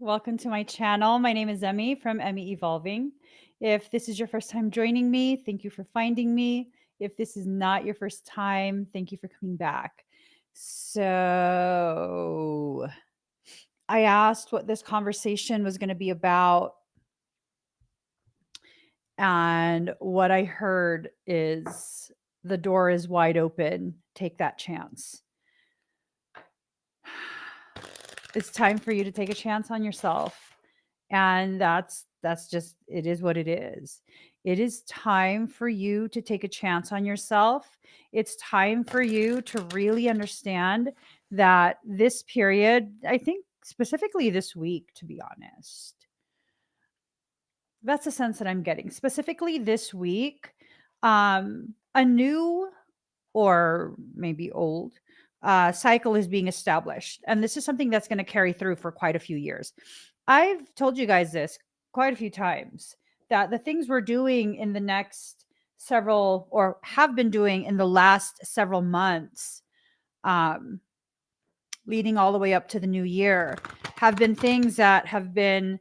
Welcome to my channel. My name is Emmy from Emmy Evolving. If this is your first time joining me, thank you for finding me. If this is not your first time, thank you for coming back. So, I asked what this conversation was going to be about, and what I heard is the door is wide open. Take that chance. It's time for you to take a chance on yourself. And that's just it is what it is. It is time for you to take a chance on yourself. It's time for you to really understand that this period, I think specifically this week, to be honest, that's the sense that I'm getting. Specifically this week, a new or maybe old cycle is being established. And this is something that's going to carry through for quite a few years. I've told you guys this quite a few times that the things we're doing in the next several, or have been doing in the last several months, um, leading all the way up to the new year, have been things that have been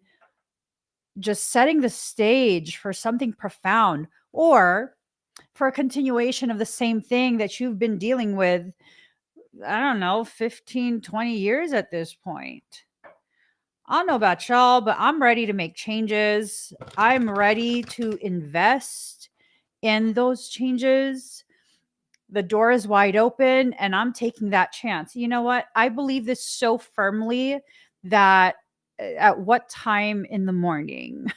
just setting the stage for something profound, or for a continuation of the same thing that you've been dealing with, I don't know, 15, 20 years at this point. I don't know about y'all, but I'm ready to make changes. I'm ready to invest in those changes. The door is wide open and I'm taking that chance. You know what? I believe this so firmly that at what time in the morning?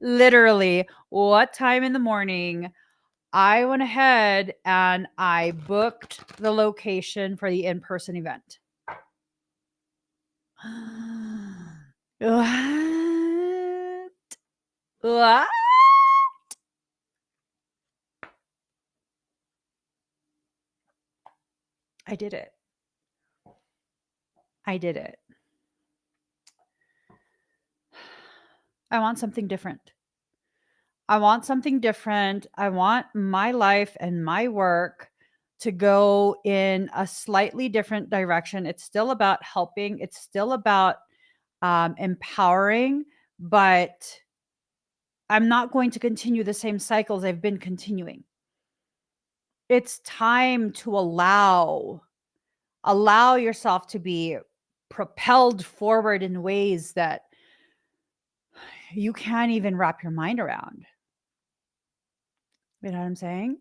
Literally, what time in the morning I went ahead and I booked the location for the in-person event. What? What? I did it. I did it. I want something different. I want something different. I want my life and my work to go in a slightly different direction. It's still about helping, it's still about empowering, but I'm not going to continue the same cycles I've been continuing. It's time to allow yourself to be propelled forward in ways that you can't even wrap your mind around. You know what I'm saying?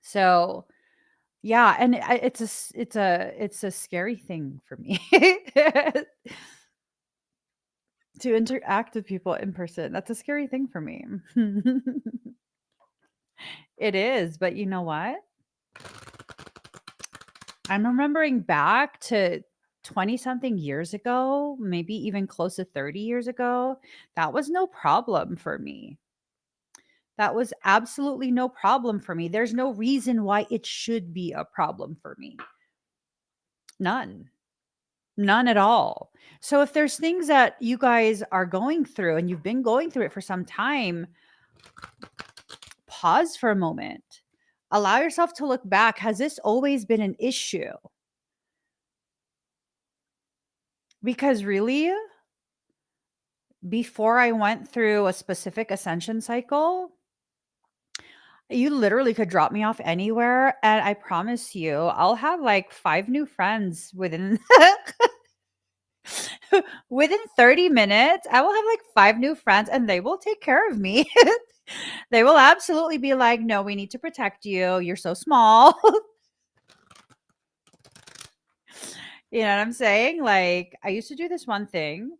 So, yeah, and it's a scary thing for me to interact with people in person. That's a scary thing for me. It is, but you know what? I'm remembering back to 20 something years ago, maybe even close to 30 years ago. That was no problem for me. That was absolutely no problem for me. There's no reason why it should be a problem for me. None. None at all. So if there's things that you guys are going through and you've been going through it for some time, pause for a moment. Allow yourself to look back. Has this always been an issue? Because really, before I went through a specific ascension cycle, you literally could drop me off anywhere, and I promise you, I'll have like 5 new friends within within 30 minutes. I will have like 5 new friends and they will take care of me. They will absolutely be like, "No, we need to protect you. You're so small." You know what I'm saying? Like, I used to do this one thing.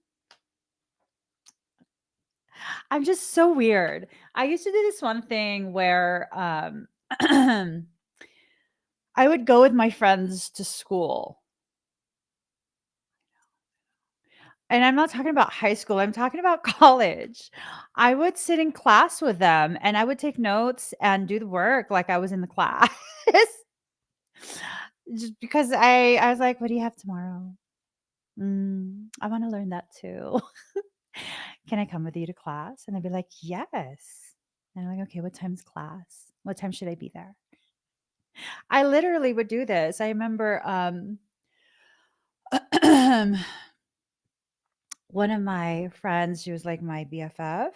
I'm just so weird. I used to do this one thing where I would go with my friends to school. And I'm not talking about high school, I'm talking about college. I would sit in class with them and I would take notes and do the work like I was in the class. Just because I was like, "What do you have tomorrow?" I wanna learn that too. "Can I come with you to class?" And I'd be like, "Yes." And I'm like, "Okay, what time's class? What time should I be there?" I literally would do this. I remember, One of my friends, she was like my BFF,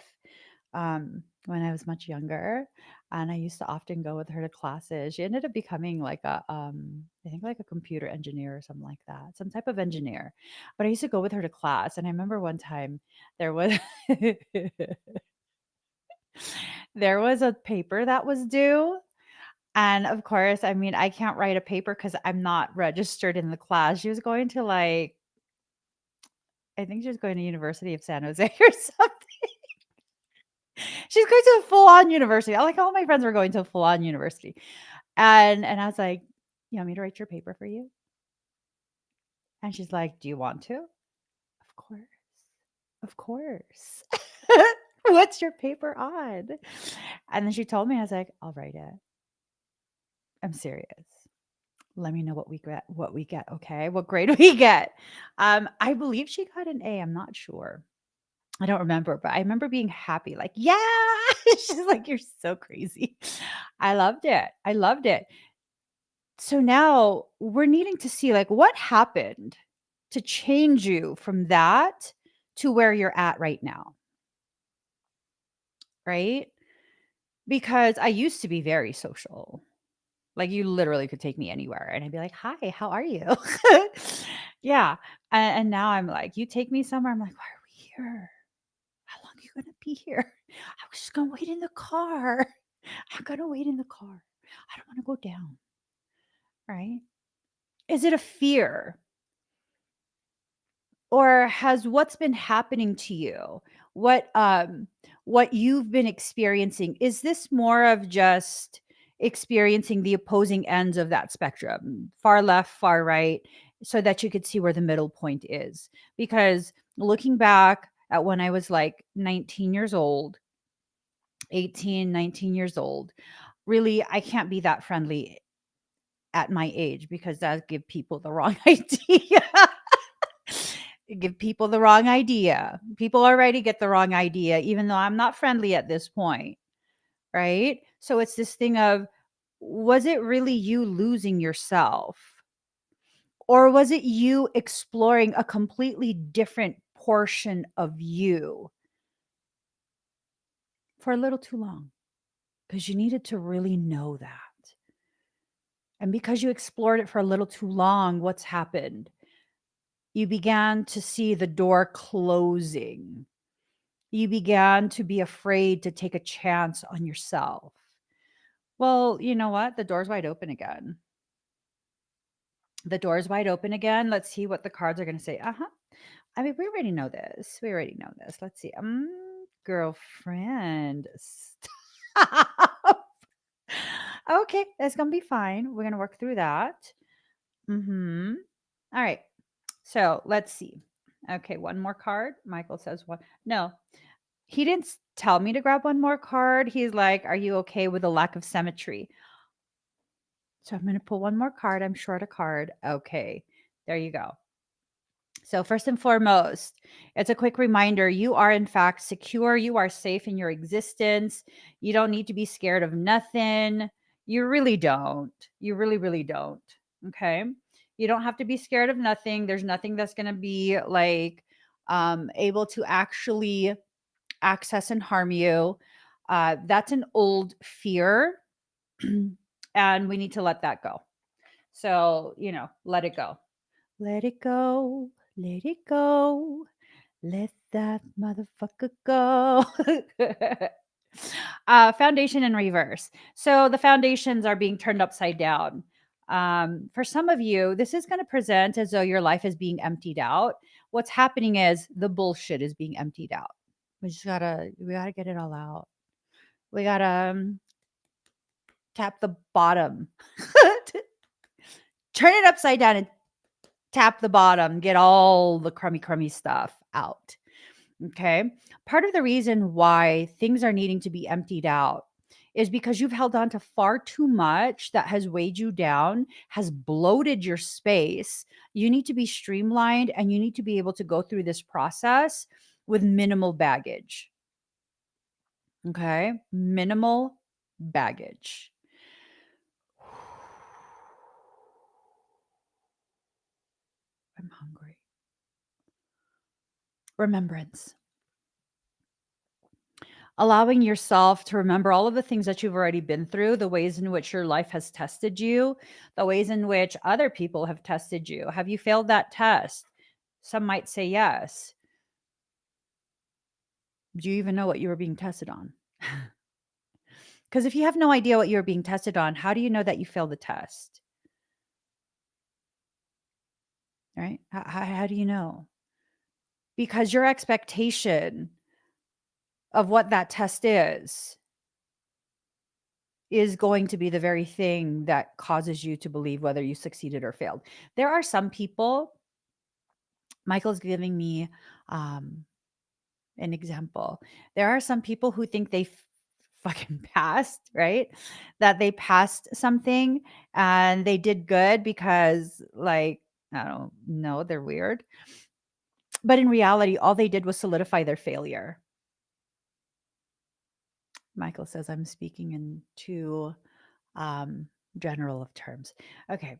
when I was much younger, and I used to often go with her to classes. She ended up becoming like a, I think like a computer engineer or something like that, some type of engineer. But I used to go with her to class, and I remember one time there was there was a paper that was due. And of course, I mean, I can't write a paper because I'm not registered in the class. She was going to like, I think she was going to University of San Jose or something. She's going to a full-on university. I like all my friends were going to a full-on university. And I was like, "You want me to write your paper for you?" And she's like, "Do you want to?" Of course. Of course. What's your paper on? And then she told me, I was like, "I'll write it. I'm serious. Let me know what we get, okay? What grade we get." I believe she got an A. I'm not sure. I don't remember, but I remember being happy, like, "Yeah." She's like, "You're so crazy." I loved it. I loved it. So now we're needing to see like what happened to change you from that to where you're at right now, right? Because I used to be very social. Like you literally could take me anywhere and I'd be like, "Hi, how are you?" Yeah. And now I'm like, you take me somewhere, I'm like, "Why are we here? How long are you gonna be here?" "I was just gonna wait in the car." "I'm gonna wait in the car. I don't want to go down." Right? Is it a fear? Or has what's been happening to you, what what you've been experiencing, is this more of just experiencing the opposing ends of that spectrum, far left, far right, so that you could see where the middle point is? Because looking back at when I was like 19 years old, 18, 19 years old, really I can't be that friendly at my age because that give people the wrong idea. Give people the wrong idea. People already get the wrong idea, even though I'm not friendly at this point, right? So it's this thing of, was it really you losing yourself? Or was it you exploring a completely different portion of you for a little too long? Because you needed to really know that. And because you explored it for a little too long, what's happened? You began to see the door closing. You began to be afraid to take a chance on yourself. Well, you know what? The door's wide open again. The door's wide open again. Let's see what the cards are going to say. Uh-huh. I mean, we already know this. We already know this. Let's see. Girlfriend. Stop. Okay, that's going to be fine. We're going to work through that. Mhm. All right. So, let's see. Okay, one more card. Michael says one. No, he didn't tell me to grab one more card. He's like, "Are you okay with a lack of symmetry?" So I'm going to pull one more card. I'm short a card. Okay. There you go. So, first and foremost, it's a quick reminder you are, in fact, secure. You are safe in your existence. You don't need to be scared of nothing. You really don't. You really, really don't. Okay. You don't have to be scared of nothing. There's nothing that's going to be like able to actually access and harm you. That's an old fear. And we need to let that go. So, let it go. Let it go. Let it go. Let that motherfucker go. Foundation in reverse. So the foundations are being turned upside down. For some of you, this is going to present as though your life is being emptied out. What's happening is the bullshit is being emptied out. We gotta get it all out. We gotta tap the bottom. Turn it upside down and tap the bottom, get all the crummy stuff out. Okay. Part of the reason why things are needing to be emptied out is because you've held on to far too much that has weighed you down, has bloated your space. You need to be streamlined and you need to be able to go through this process with minimal baggage. Okay. Minimal baggage. I'm hungry. Remembrance. Allowing yourself to remember all of the things that you've already been through, the ways in which your life has tested you, the ways in which other people have tested you. Have you failed that test? Some might say yes. Do you even know what you were being tested on? Because if you have no idea what you're being tested on, how do you know that you failed the test? Right? How do you know? Because your expectation of what that test is going to be the very thing that causes you to believe whether you succeeded or failed. There are some people, Michael's giving me um, an example. There are some people who think they fucking passed, right? That they passed something and they did good because, like, I don't know, they're weird. But in reality, all they did was solidify their failure. Michael says I'm speaking in too general of terms. Okay,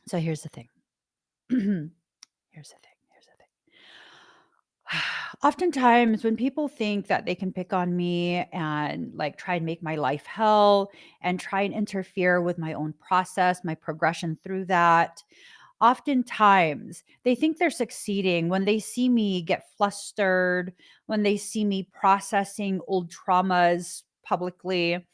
so here's the thing. Here's the thing. Here's the thing. Oftentimes, when people think that they can pick on me and like try and make my life hell and try and interfere with my own process, my progression through that, oftentimes they think they're succeeding when they see me get flustered, when they see me processing old traumas publicly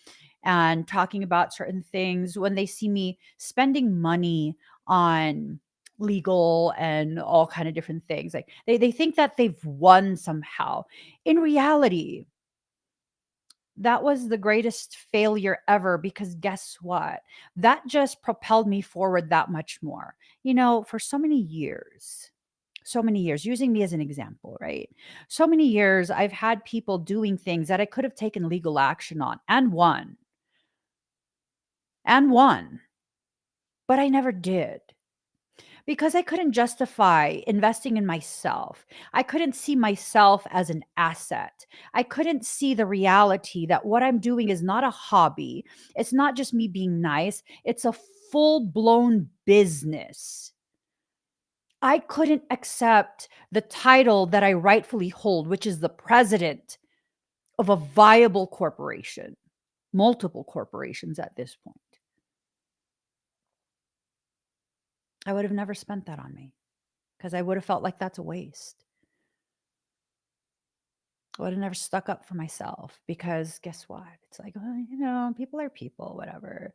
and talking about certain things, when they see me spending money on legal and all kind of different things. Like they think that they've won somehow. In reality, that was the greatest failure ever because guess what? That just propelled me forward that much more. You know, for so many years, using me as an example, right? So many years, I've had people doing things that I could have taken legal action on and won, but I never did because I couldn't justify investing in myself. I couldn't see myself as an asset. I couldn't see the reality that what I'm doing is not a hobby. It's not just me being nice, it's a full blown business. I couldn't accept the title that I rightfully hold, which is the president of a viable corporation, multiple corporations at this point. I would have never spent that on me because I would have felt like that's a waste. I would have never stuck up for myself because guess what? It's like, well, you know, people are people, whatever.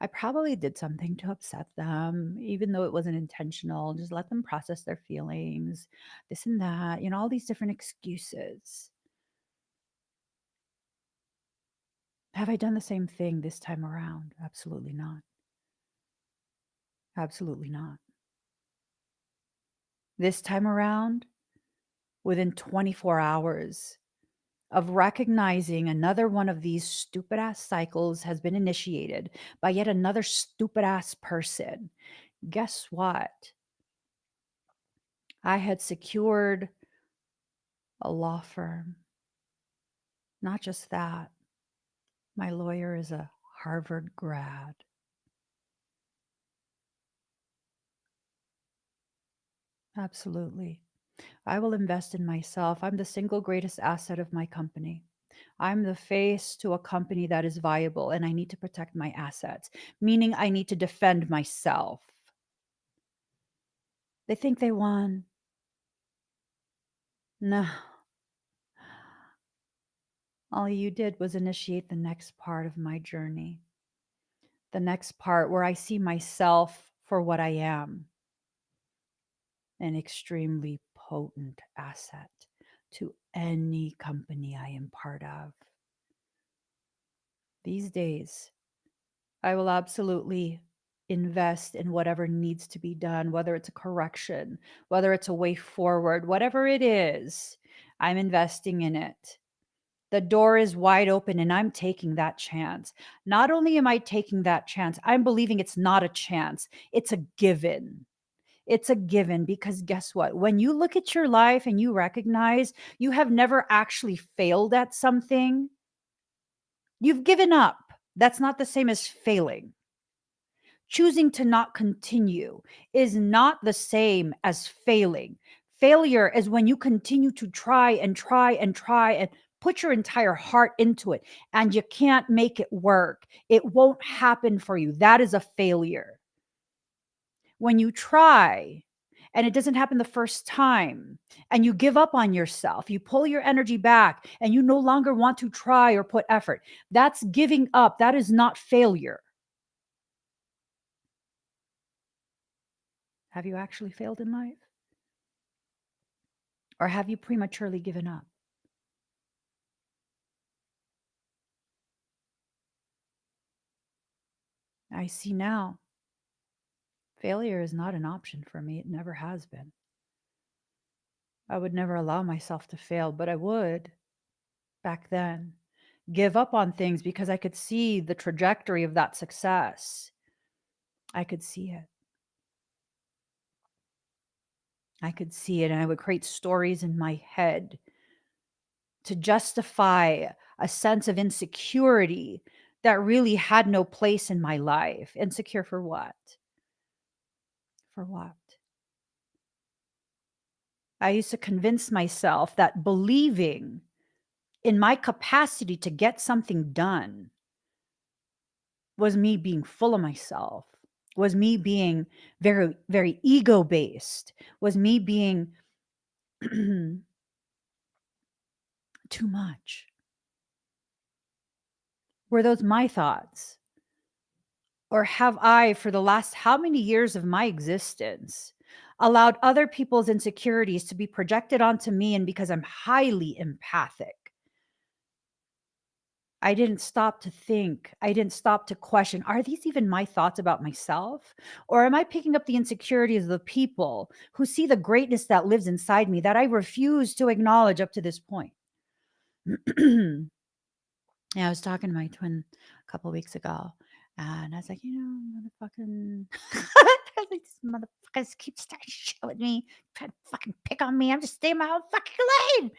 I probably did something to upset them, even though it wasn't intentional. Just let them process their feelings, this and that, you know, all these different excuses. Have I done the same thing this time around? Absolutely not. Absolutely not. This time around, within 24 hours, of recognizing another one of these stupid ass cycles has been initiated by yet another stupid ass person. Guess what? I had secured a law firm. Not just that, my lawyer is a Harvard grad. Absolutely. I will invest in myself. I'm the single greatest asset of my company. I'm the face to a company that is viable, and I need to protect my assets, meaning I need to defend myself. They think they won. No, all you did was initiate the next part of my journey, the next part where I see myself for what I am, an extremely potent asset to any company I am part of. These days, I will absolutely invest in whatever needs to be done, whether it's a correction, whether it's a way forward, whatever it is, I'm investing in it. The door is wide open and I'm taking that chance. Not only am I taking that chance, I'm believing it's not a chance, it's a given. It's a given because guess what? When you look at your life and you recognize you have never actually failed at something, you've given up. That's not the same as failing. Choosing to not continue is not the same as failing. Failure is when you continue to try and try and try and put your entire heart into it and you can't make it work. It won't happen for you. That is a failure. When you try and it doesn't happen the first time and you give up on yourself, you pull your energy back and you no longer want to try or put effort, that's giving up. That is not failure. Have you actually failed in life? Or have you prematurely given up? I see now. Failure is not an option for me. It never has been. I would never allow myself to fail, but I would back then give up on things because I could see the trajectory of that success. I could see it. I could see it, and I would create stories in my head to justify a sense of insecurity that really had no place in my life. Insecure for what? For what? I used to convince myself that believing in my capacity to get something done was me being full of myself, was me being very, very ego based, was me being too much. Were those my thoughts? Or have I, for the last how many years of my existence, allowed other people's insecurities to be projected onto me? And because I'm highly empathic, I didn't stop to think. I didn't stop to question, are these even my thoughts about myself? Or am I picking up the insecurities of the people who see the greatness that lives inside me that I refuse to acknowledge up to this point? Yeah, I was talking to my twin a couple weeks ago, and I was like, motherfucking, I was like, these motherfuckers keep starting shit with me, trying to fucking pick on me. I'm just staying my own fucking lane.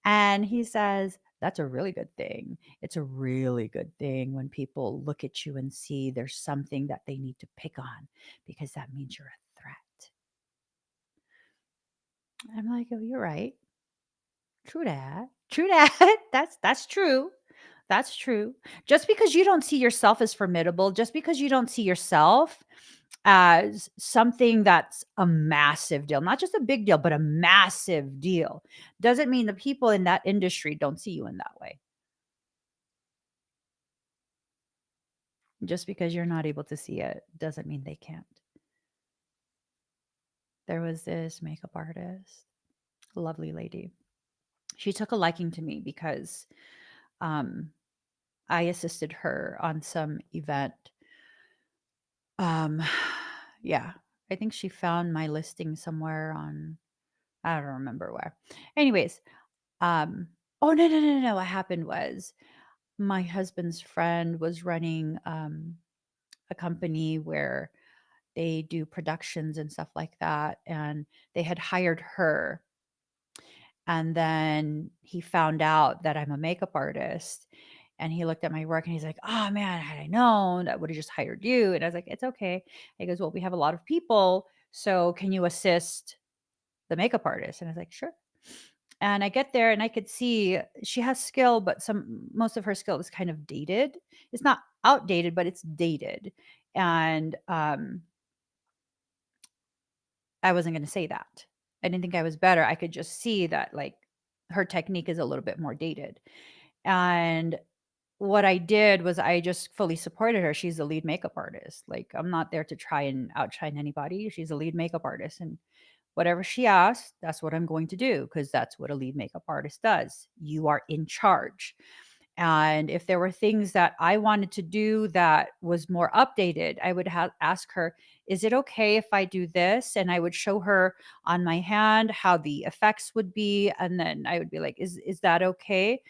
And he says, that's a really good thing. It's a really good thing when people look at you and see there's something that they need to pick on because that means you're a threat. I'm like, oh, you're right. True that. True that. That's true. That's true. Just because you don't see yourself as formidable, just because you don't see yourself as something that's a massive deal, not just a big deal, but a massive deal, doesn't mean the people in that industry don't see you in that way. Just because you're not able to see it doesn't mean they can't. There was this makeup artist, a lovely lady. She took a liking to me because um, I assisted her on some event. Um, yeah, I think she found my listing somewhere on, I don't remember where. Anyways, um, oh no. What happened was my husband's friend was running a company where they do productions and stuff like that, and they had hired her. And then he found out that I'm a makeup artist, and he looked at my work and he's like, "Oh man, had I known, I would have just hired you." And I was like, "It's okay." He goes, "Well, we have a lot of people, so can you assist the makeup artist?" And I was like, "Sure." And I get there and I could see she has skill, but most of her skill is kind of dated. It's not outdated, but it's dated. And I wasn't going to say that. I didn't think I was better. I could just see that like her technique is a little bit more dated. And what I did was I just fully supported her. She's the lead makeup artist. Like I'm not there to try and outshine anybody. She's a lead makeup artist, and whatever she asks, that's what I'm going to do because that's what a lead makeup artist does. You are in charge. And if there were things that I wanted to do that was more updated, I would ask her, is it okay if I do this? And I would show her on my hand how the effects would be. And then I would be like, is that okay?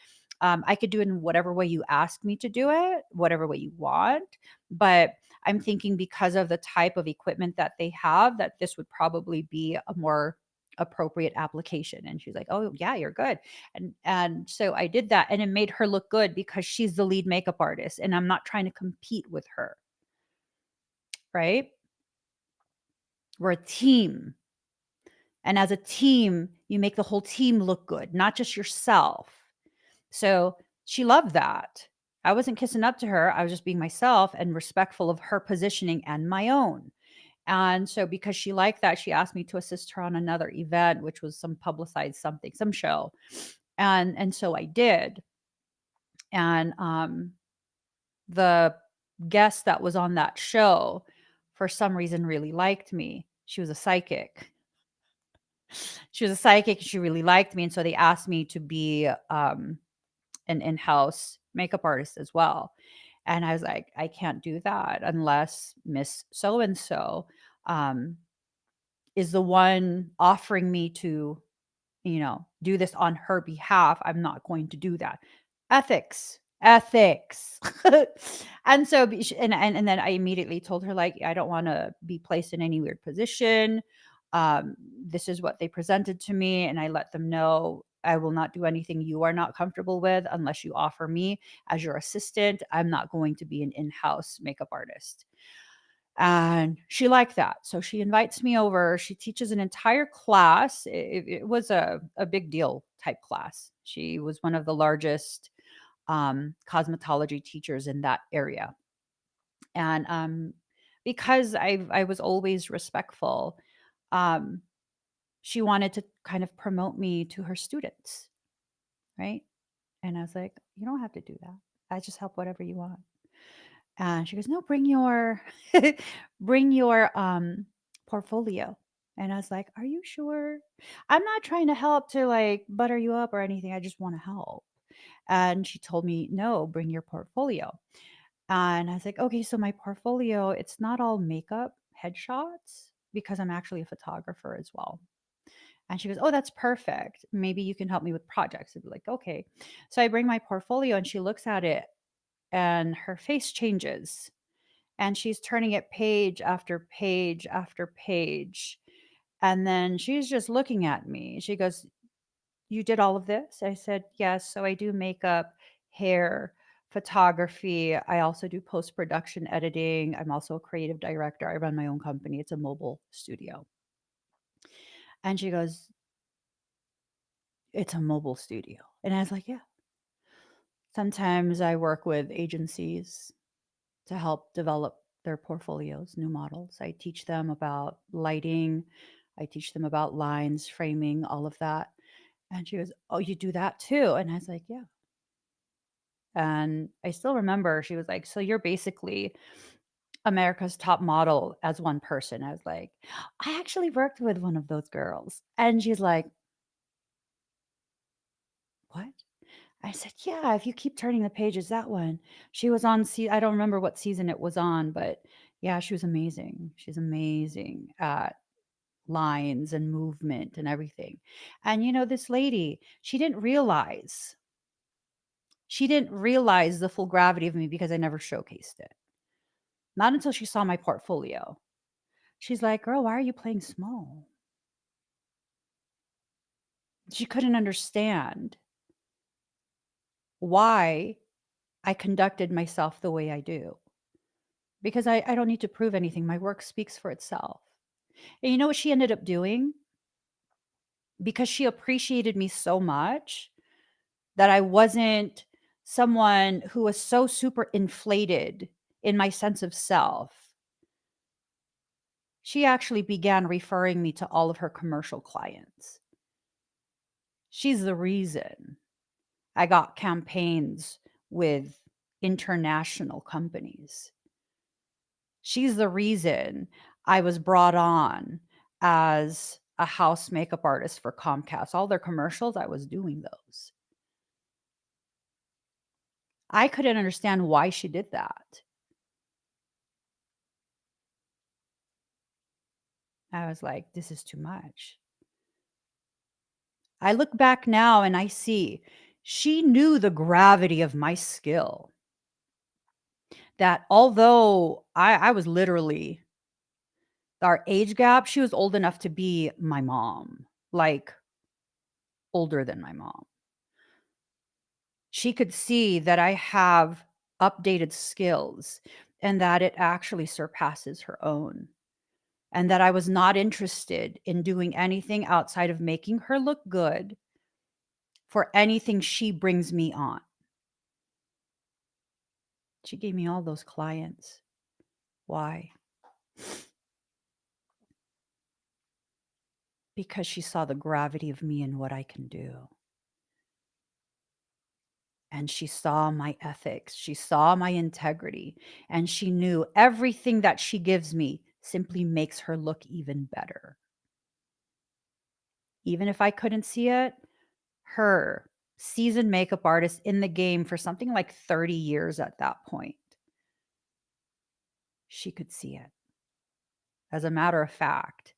I could do it in whatever way you ask me to do it, whatever way you want. But I'm thinking because of the type of equipment that they have, that this would probably be a more appropriate application. And she's like, oh yeah, you're good. And so I did that, and it made her look good because she's the lead makeup artist and I'm not trying to compete with her. right? We're a team. And as a team, you make the whole team look good, not just yourself. So she loved that. I wasn't kissing up to her. I was just being myself and respectful of her positioning and my own. And so because she liked that, she asked me to assist her on another event, which was some publicized something, some show. And so I did. And the guest that was on that show, for some reason, really liked me. She was a psychic. She was a psychic and she really liked me. And so they asked me to be an in-house makeup artist as well. And I was like, I can't do that unless Miss So and so is the one offering me to, do this on her behalf. I'm not going to do that. Ethics, ethics. And so, and then I immediately told her, like, I don't want to be placed in any weird position. This is what they presented to me, and I let them know I will not do anything you are not comfortable with unless you offer me as your assistant. I'm not going to be an in-house makeup artist. And she liked that. So she invites me over. She teaches an entire class. It was a big deal type class. She was one of the largest cosmetology teachers in that area. And because I was always respectful, um, she wanted to kind of promote me to her students, right? And I was like, you don't have to do that. I just help whatever you want. And she goes, "No, bring your bring your portfolio." And I was like, "Are you sure? I'm not trying to help to like butter you up or anything. I just want to help." And she told me, "No, bring your portfolio." And I was like, "Okay, so my portfolio, it's not all makeup headshots because I'm actually a photographer as well." And she goes, "Oh, that's perfect. Maybe you can help me with projects." I'd be like, "Okay." So I bring my portfolio and she looks at it and her face changes and she's turning it page after page after page. And then she's just looking at me. She goes, "You did all of this?" I said, "Yes. So I do makeup, hair, photography. I also do post production editing. I'm also a creative director. I run my own company. It's a mobile studio." And she goes, "It's a mobile studio." And I was like, "Yeah." Sometimes I work with agencies to help develop their portfolios, new models. I teach them about lighting. I teach them about lines, framing, all of that. And she goes, "Oh, you do that too?" And I was like, "Yeah." And I still remember she was like, "So you're basically America's top model as one person." I was like, "I actually worked with one of those girls." And she's like, "What?" I said, "Yeah, if you keep turning the pages, that one." She was on I don't remember what season it was on, but yeah, she was amazing. She's amazing at lines and movement and everything. And this lady, she didn't realize the full gravity of me because I never showcased it. Not until she saw my portfolio. She's like, "Girl, why are you playing small?" She couldn't understand why I conducted myself the way I do. Because I don't need to prove anything. My work speaks for itself. And you know what she ended up doing? Because she appreciated me so much that I wasn't someone who was so super inflated in my sense of self. She actually began referring me to all of her commercial clients. She's the reason I got campaigns with international companies. She's the reason I was brought on as a house makeup artist for Comcast. All their commercials, I was doing those. I couldn't understand why she did that. I was like, this is too much. I look back now and I see she knew the gravity of my skill. That although I was literally our age gap, she was old enough to be my mom, like older than my mom. She could see that I have updated skills and that it actually surpasses her own, and that I was not interested in doing anything outside of making her look good for anything she brings me on. She gave me all those clients. Why? Because she saw the gravity of me and what I can do. And she saw my ethics. She saw my integrity. And she knew everything that she gives me simply makes her look even better. Even if I couldn't see it, her seasoned makeup artist in the game for something like 30 years at that point, she could see it. As a matter of fact,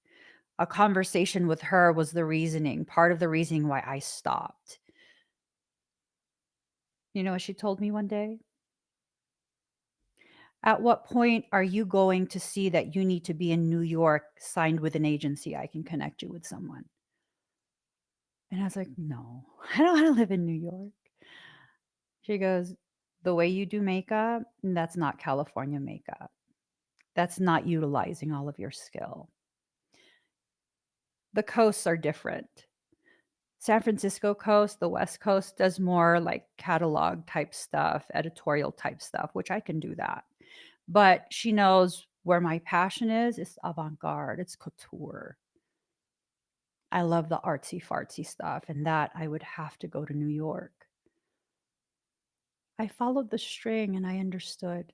a conversation with her was part of the reasoning why I stopped. You know what she told me one day? At what point are you going to see that you need to be in New York, signed with an agency? I can connect you with someone. And I was like, no, I don't want to live in New York. She goes, the way you do makeup, that's not California makeup. That's not utilizing all of your skill. The coasts are different. San Francisco coast, the West Coast does more like catalog type stuff, editorial type stuff, which I can do that. But she knows where my passion is. It's avant-garde, it's couture. I love the artsy fartsy stuff, and that I would have to go to New York. I followed the string and I understood.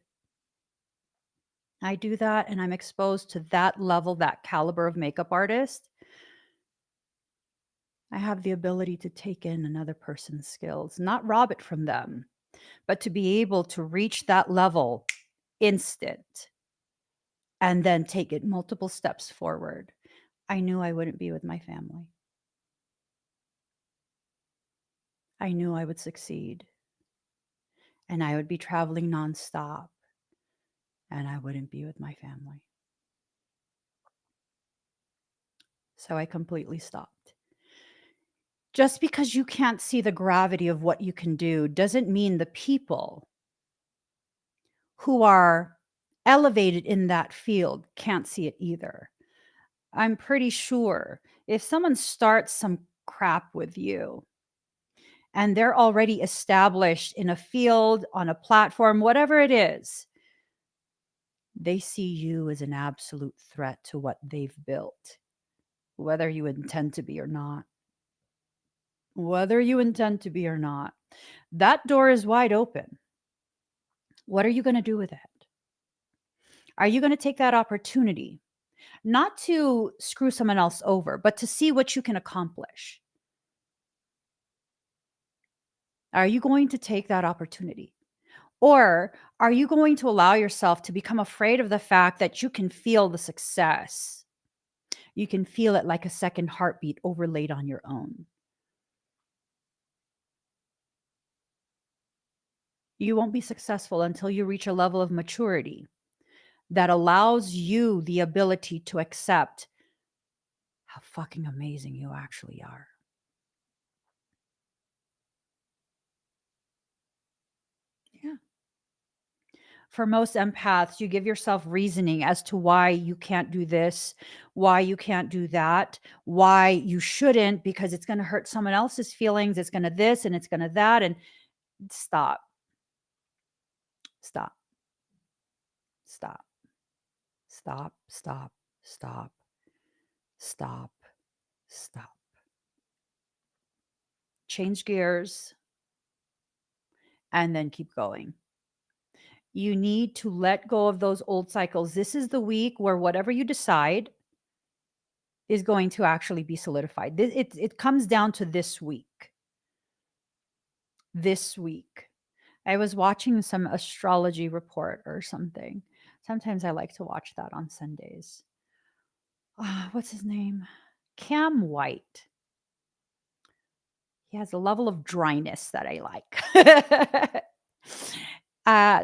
I do that and I'm exposed to that level, that caliber of makeup artist. I have the ability to take in another person's skills, not rob it from them, but to be able to reach that level instant and then take it multiple steps forward. I knew I wouldn't be with my family. I knew I would succeed and I would be traveling nonstop and I wouldn't be with my family. So I completely stopped. Just because you can't see the gravity of what you can do doesn't mean the people who are elevated in that field can't see it either. I'm pretty sure if someone starts some crap with you and they're already established in a field, on a platform, whatever it is, they see you as an absolute threat to what they've built, whether you intend to be or not. Whether you intend to be or not, that door is wide open. What are you going to do with it? Are you going to take that opportunity, not to screw someone else over, but to see what you can accomplish? Are you going to take that opportunity? Or are you going to allow yourself to become afraid of the fact that you can feel the success? You can feel it like a second heartbeat overlaid on your own. You won't be successful until you reach a level of maturity that allows you the ability to accept how fucking amazing you actually are. Yeah. For most empaths, you give yourself reasoning as to why you can't do this, why you can't do that, why you shouldn't, because it's going to hurt someone else's feelings. It's going to this and it's going to that. And stop, stop, stop, stop, stop, stop, stop, stop. Change gears and then keep going. You need to let go of those old cycles. This is the week where whatever you decide is going to actually be solidified. It comes down to this week. This week. I was watching some astrology report or something. Sometimes I like to watch that on Sundays. What's his name? Cam White. He has a level of dryness that I like.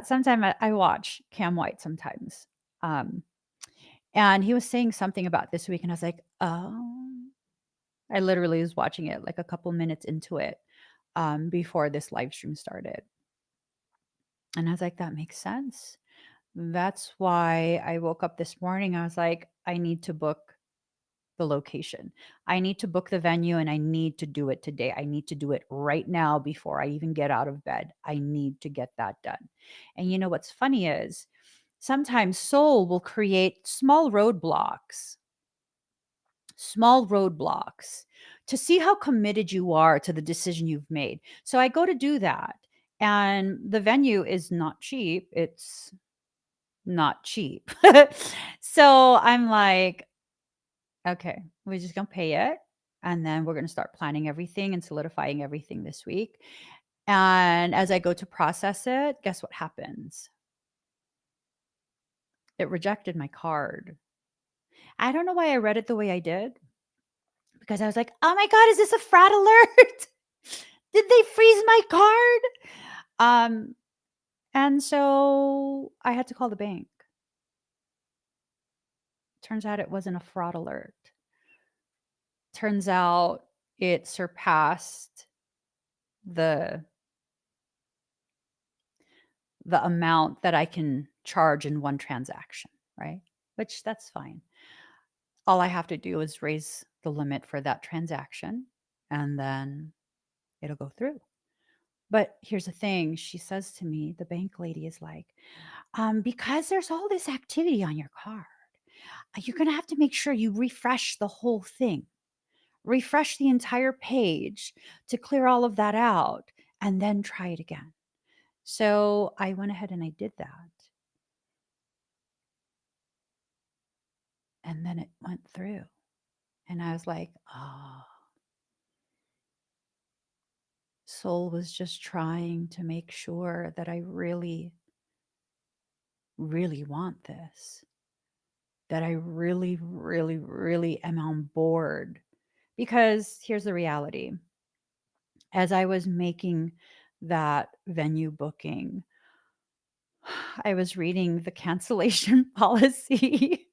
Sometimes I watch Cam White sometimes. And he was saying something about this week, and I was like, oh, I literally was watching it like a couple minutes into it before this live stream started. And I was like, that makes sense. That's why I woke up this morning. I was like, I need to book the location. I need to book the venue and I need to do it today. I need to do it right now before I even get out of bed. I need to get that done. And you know what's funny is sometimes soul will create small roadblocks to see how committed you are to the decision you've made. So I go to do that. And the venue is not cheap. It's not cheap. So I'm like, okay, we're just going to pay it. And then we're going to start planning everything and solidifying everything this week. And as I go to process it, guess what happens? It rejected my card. I don't know why I read it the way I did because I was like, oh my God, is this a fraud alert? Did they freeze my card? Um, and so I had to call the bank. Turns out it wasn't a fraud alert. Turns out it surpassed the amount that I can charge in one transaction, right? Which that's fine. All I have to do is raise the limit for that transaction and then it'll go through. But here's the thing, she says to me, the bank lady is like, because there's all this activity on your card, you're going to have to make sure you refresh the whole thing, refresh the entire page to clear all of that out, and then try it again. So I went ahead and I did that. And then it went through. And I was like, oh, soul was just trying to make sure that I really, really want this, that I really, really, really am on board. Because here's the reality, as I was making that venue booking, I was reading the cancellation policy.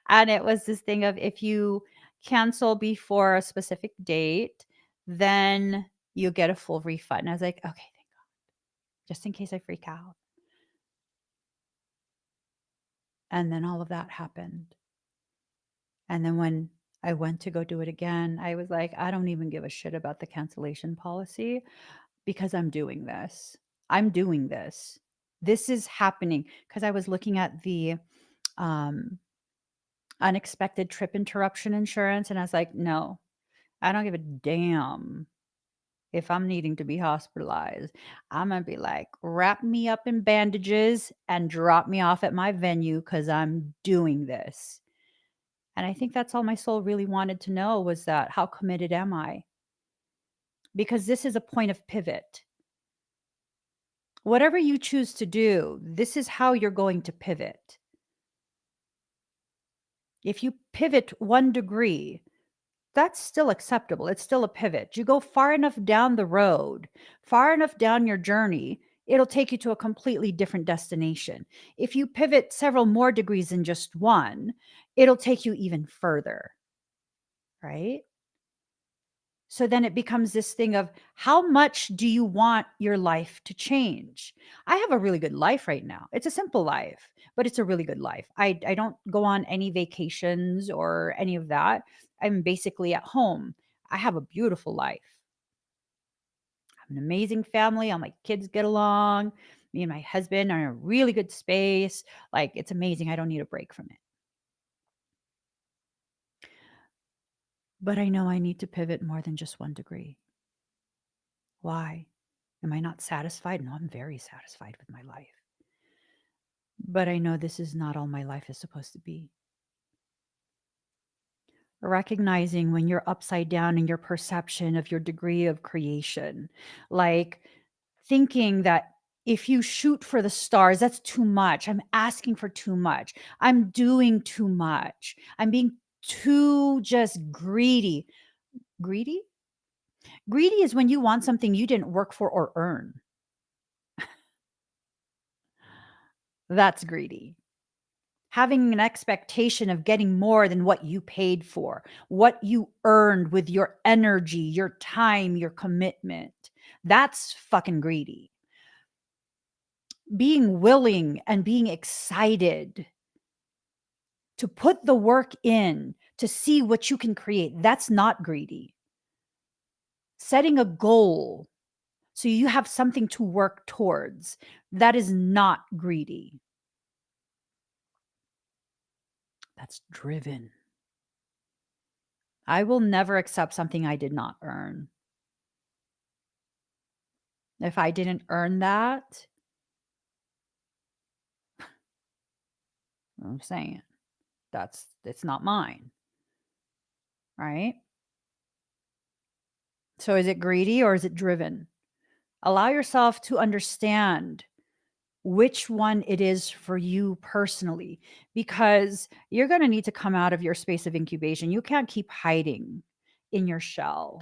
And it was this thing of if you cancel before a specific date, then you get a full refund. And I was like, okay, thank God, just in case I freak out. And then all of that happened. And then when I went to go do it again, I was like, I don't even give a shit about the cancellation policy because I'm doing this. I'm doing this. This is happening because I was looking at the um, unexpected trip interruption insurance and I was like, no, I don't give a damn if I'm needing to be hospitalized. I'm going to be like, wrap me up in bandages and drop me off at my venue because I'm doing this. And I think that's all my soul really wanted to know was that how committed am I? Because this is a point of pivot. Whatever you choose to do, this is how you're going to pivot. If you pivot 1 degree, that's still acceptable. It's still a pivot. You go far enough down the road, far enough down your journey, it'll take you to a completely different destination. If you pivot several more degrees than just 1, it'll take you even further, right? So then it becomes this thing of how much do you want your life to change? I have a really good life right now. It's a simple life, but it's a really good life. I don't go on any vacations or any of that. I'm basically at home. I have a beautiful life. I have an amazing family. All my kids get along. Me and my husband are in a really good space. Like it's amazing. I don't need a break from it. But I know I need to pivot more than just 1 degree. Why? Am I not satisfied? No, I'm very satisfied with my life. But I know this is not all my life is supposed to be. Recognizing when you're upside down in your perception of your degree of creation, like thinking that if you shoot for the stars, that's too much. I'm asking for too much. I'm doing too much. I'm being too just greedy. Greedy? Greedy is when you want something you didn't work for or earn. That's greedy. Having an expectation of getting more than what you paid for, what you earned with your energy, your time, your commitment. That's fucking greedy. being willing and being excited to put the work in to see what you can create. That's not greedy. Setting a goal so you have something to work towards, that is not greedy. That's driven. I will never accept something I did not earn. If I didn't earn that, I'm saying it's not mine, right? So is it greedy or is it driven? Allow yourself to understand which one it is for you personally, because you're going to need to come out of your space of incubation. You can't keep hiding in your shell.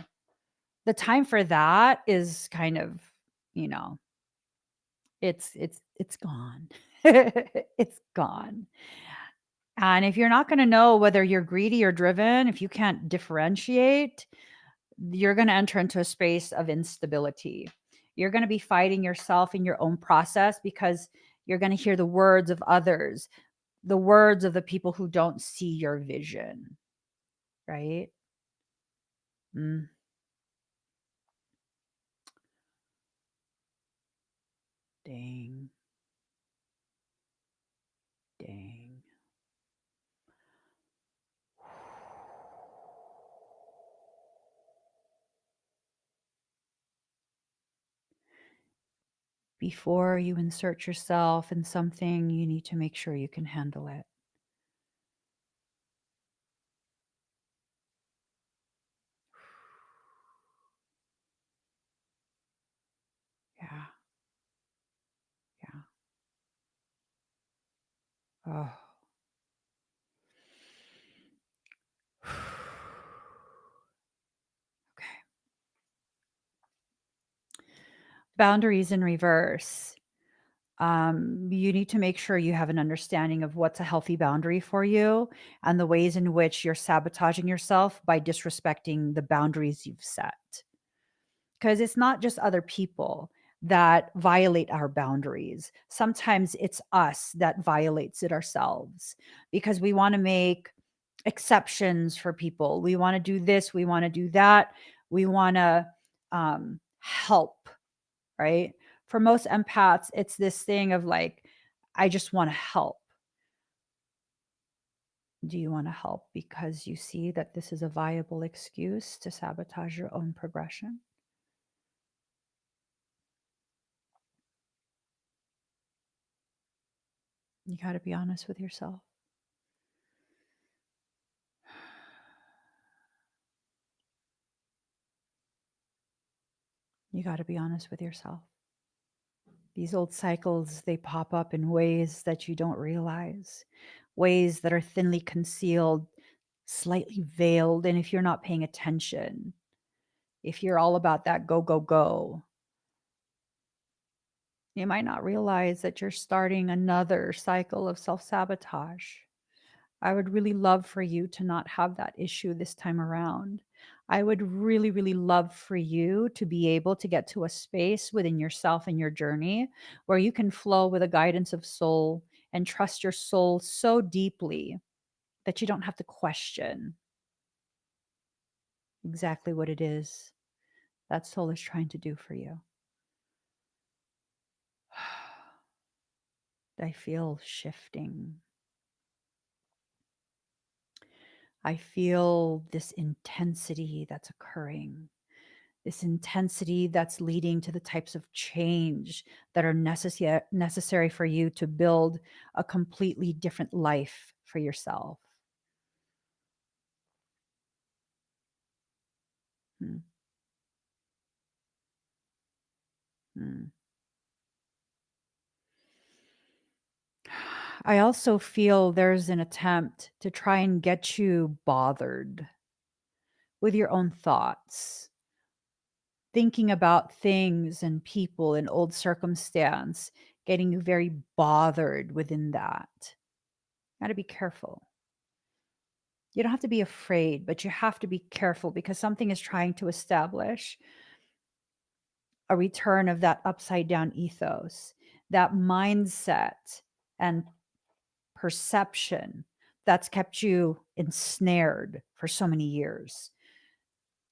The time for that is kind of, you know, it's gone. It's gone. And if you're not going to know whether you're greedy or driven, if you can't differentiate, you're going to enter into a space of instability. You're going to be fighting yourself in your own process because you're going to hear the words of others, the words of the people who don't see your vision, right? Mm, dang, dang. Before you insert yourself in something, you need to make sure you can handle it. Yeah, yeah. Oh. Okay. Boundaries in reverse. You need to make sure you have an understanding of what's a healthy boundary for you and the ways in which you're sabotaging yourself by disrespecting the boundaries you've set. Because it's not just other people that violate our boundaries. Sometimes it's us that violates it ourselves because we want to make exceptions for people. We want to do this, we want to do that. We want to help, right? For most empaths, it's this thing of like, I just want to help. Do you want to help because you see that this is a viable excuse to sabotage your own progression? You got to be honest with yourself. You got to be honest with yourself. These old cycles, they pop up in ways that you don't realize, ways that are thinly concealed, slightly veiled. And if you're not paying attention, if you're all about that go, go, go, you might not realize that you're starting another cycle of self sabotage. I would really love for you to not have that issue this time around. I would really, really love for you to be able to get to a space within yourself and your journey where you can flow with the guidance of soul and trust your soul so deeply that you don't have to question exactly what it is that soul is trying to do for you. I feel shifting. I feel this intensity that's occurring, this intensity that's leading to the types of change that are necessary for you to build a completely different life for yourself. Hmm. Hmm. I also feel there's an attempt to try and get you bothered with your own thoughts, thinking about things and people in old circumstance, getting you very bothered within that. Got to be careful. You don't have to be afraid, but you have to be careful because something is trying to establish a return of that upside down ethos, that mindset and perception that's kept you ensnared for so many years.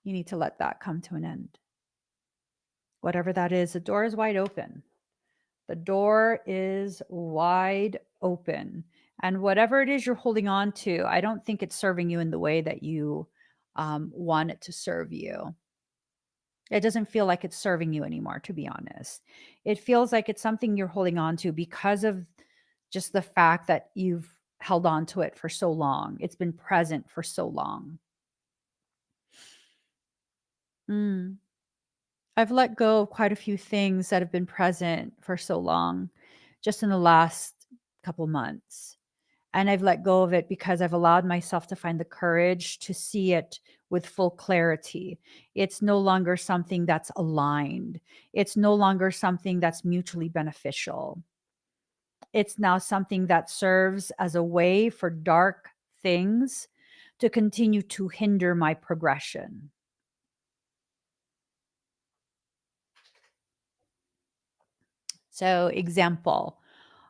You need to let that come to an end. Whatever that is, the door is wide open. The door is wide open. And whatever it is you're holding on to, I don't think it's serving you in the way that you want it to serve you. It doesn't feel like it's serving you anymore, to be honest. It feels like it's something you're holding on to because of just the fact that you've held on to it for so long. It's been present for so long. Mm. I've let go of quite a few things that have been present for so long, just in the last couple months. And I've let go of it because I've allowed myself to find the courage to see it with full clarity. It's no longer something that's aligned. It's no longer something that's mutually beneficial. It's now something that serves as a way for dark things to continue to hinder my progression. So, example,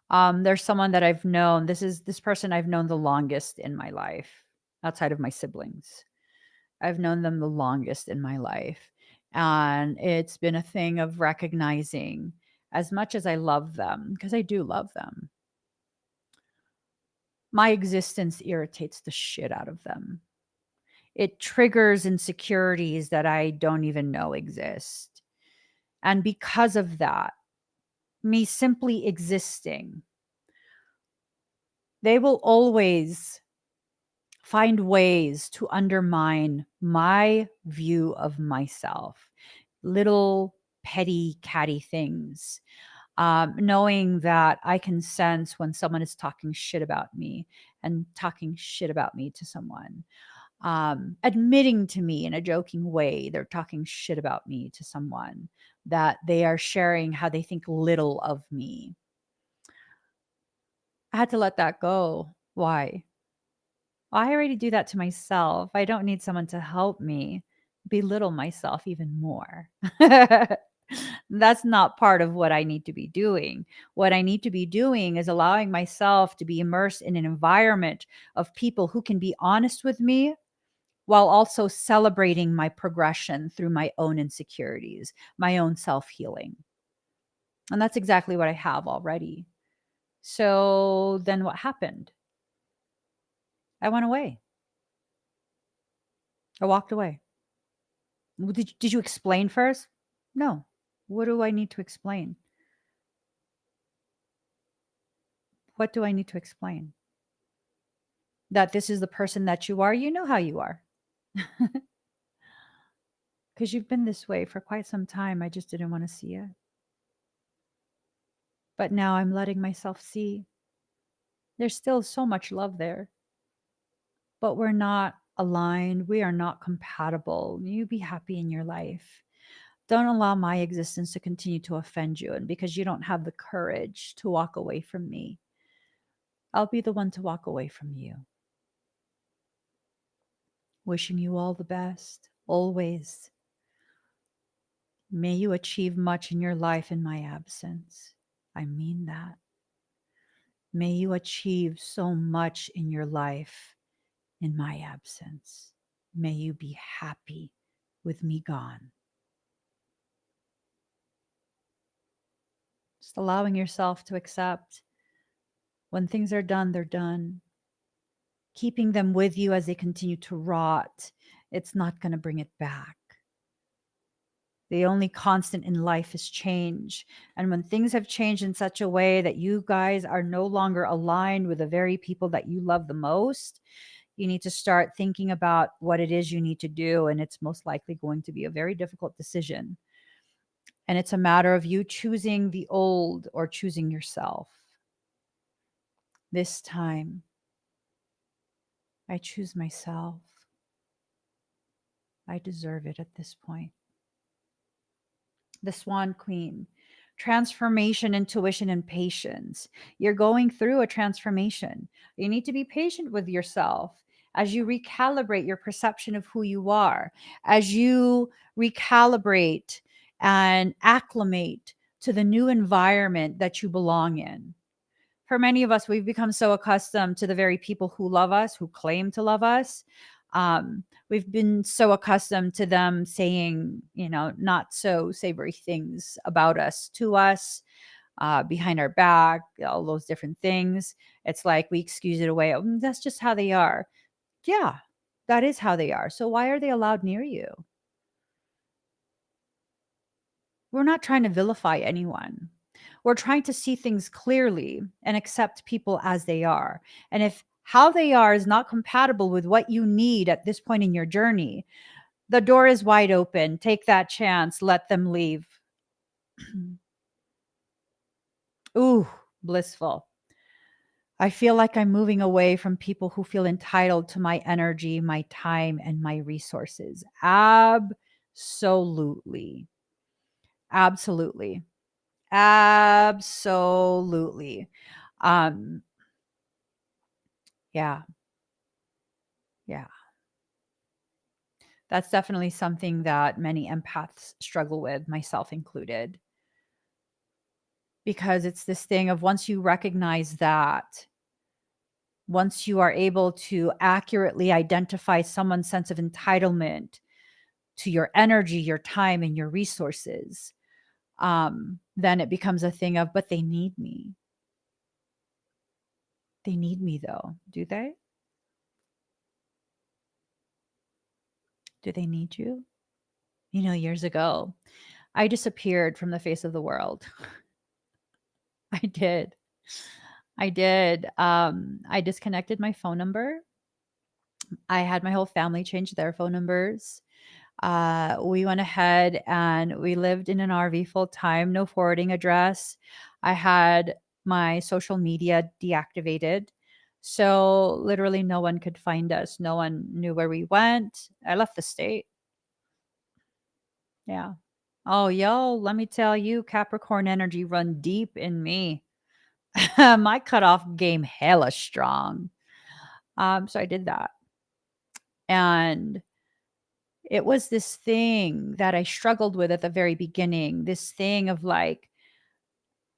there's someone that I've known. This person I've known the longest in my life, outside of my siblings. I've known them the longest in my life. And it's been a thing of recognizing, as much as I love them, because I do love them, my existence irritates the shit out of them. It triggers insecurities that I don't even know exist. And because of that, me simply existing, they will always find ways to undermine my view of myself. Little petty, catty things. Knowing that I can sense when someone is talking shit about me and talking shit about me to someone. Admitting to me in a joking way they're talking shit about me to someone, that they are sharing how they think little of me. I had to let that go. Why? I already do that to myself. I don't need someone to help me belittle myself even more. That's not part of what I need to be doing. What I need to be doing is allowing myself to be immersed in an environment of people who can be honest with me while also celebrating my progression through my own insecurities, my own self healing. And that's exactly what I have already. So then what happened? I went away. I walked away. Well, did you explain first? No. What do I need to explain? What do I need to explain? That this is the person that you are? You know how you are. Because you've been this way for quite some time. I just didn't want to see it. But now I'm letting myself see there's still so much love there, but we're not aligned. We are not compatible. You be happy in your life. Don't allow my existence to continue to offend you. And because you don't have the courage to walk away from me, I'll be the one to walk away from you. Wishing you all the best, always. May you achieve much in your life in my absence. I mean that. May you achieve so much in your life in my absence. May you be happy with me gone. Just allowing yourself to accept when things are done, they're done. Keeping them with you as they continue to rot, it's not going to bring it back. The only constant in life is change. And when things have changed in such a way that you guys are no longer aligned with the very people that you love the most, you need to start thinking about what it is you need to do. And it's most likely going to be a very difficult decision. And it's a matter of you choosing the old or choosing yourself. This time, I choose myself. I deserve it at this point. The Swan Queen, transformation, intuition, and patience. You're going through a transformation. You need to be patient with yourself as you recalibrate your perception of who you are, as you recalibrate and acclimate to the new environment that you belong in. For many of us, we've become so accustomed to the very people who love us, who claim to love us. We've been so accustomed to them saying, not so savory things about us to us, behind our back, all those different things. It's like we excuse it away. "Oh, that's just how they are." Yeah, that is how they are. So why are they allowed near you? We're not trying to vilify anyone. We're trying to see things clearly and accept people as they are. And if how they are is not compatible with what you need at this point in your journey, the door is wide open. Take that chance. Let them leave. Ooh, blissful. I feel like I'm moving away from people who feel entitled to my energy, my time, and my resources. Absolutely. Absolutely. Absolutely. Um, yeah, yeah. That's definitely something that many empaths struggle with, myself included, because it's this thing of once you recognize that, once you are able to accurately identify someone's sense of entitlement to your energy, your time, and your resources, then it becomes a thing of, but they need me. They need me though, do they? Do they need you? Years ago, I disappeared from the face of the world. I did. I did. I disconnected my phone number. I had my whole family change their phone numbers. We went ahead and we lived in an RV full time, no forwarding address. I had my social media deactivated. So literally no one could find us. No one knew where we went. I left the state. Yeah. Oh, yo, let me tell you, Capricorn energy run deep in me. My cutoff game hella strong. So I did that. And it was this thing that I struggled with at the very beginning. This thing of like,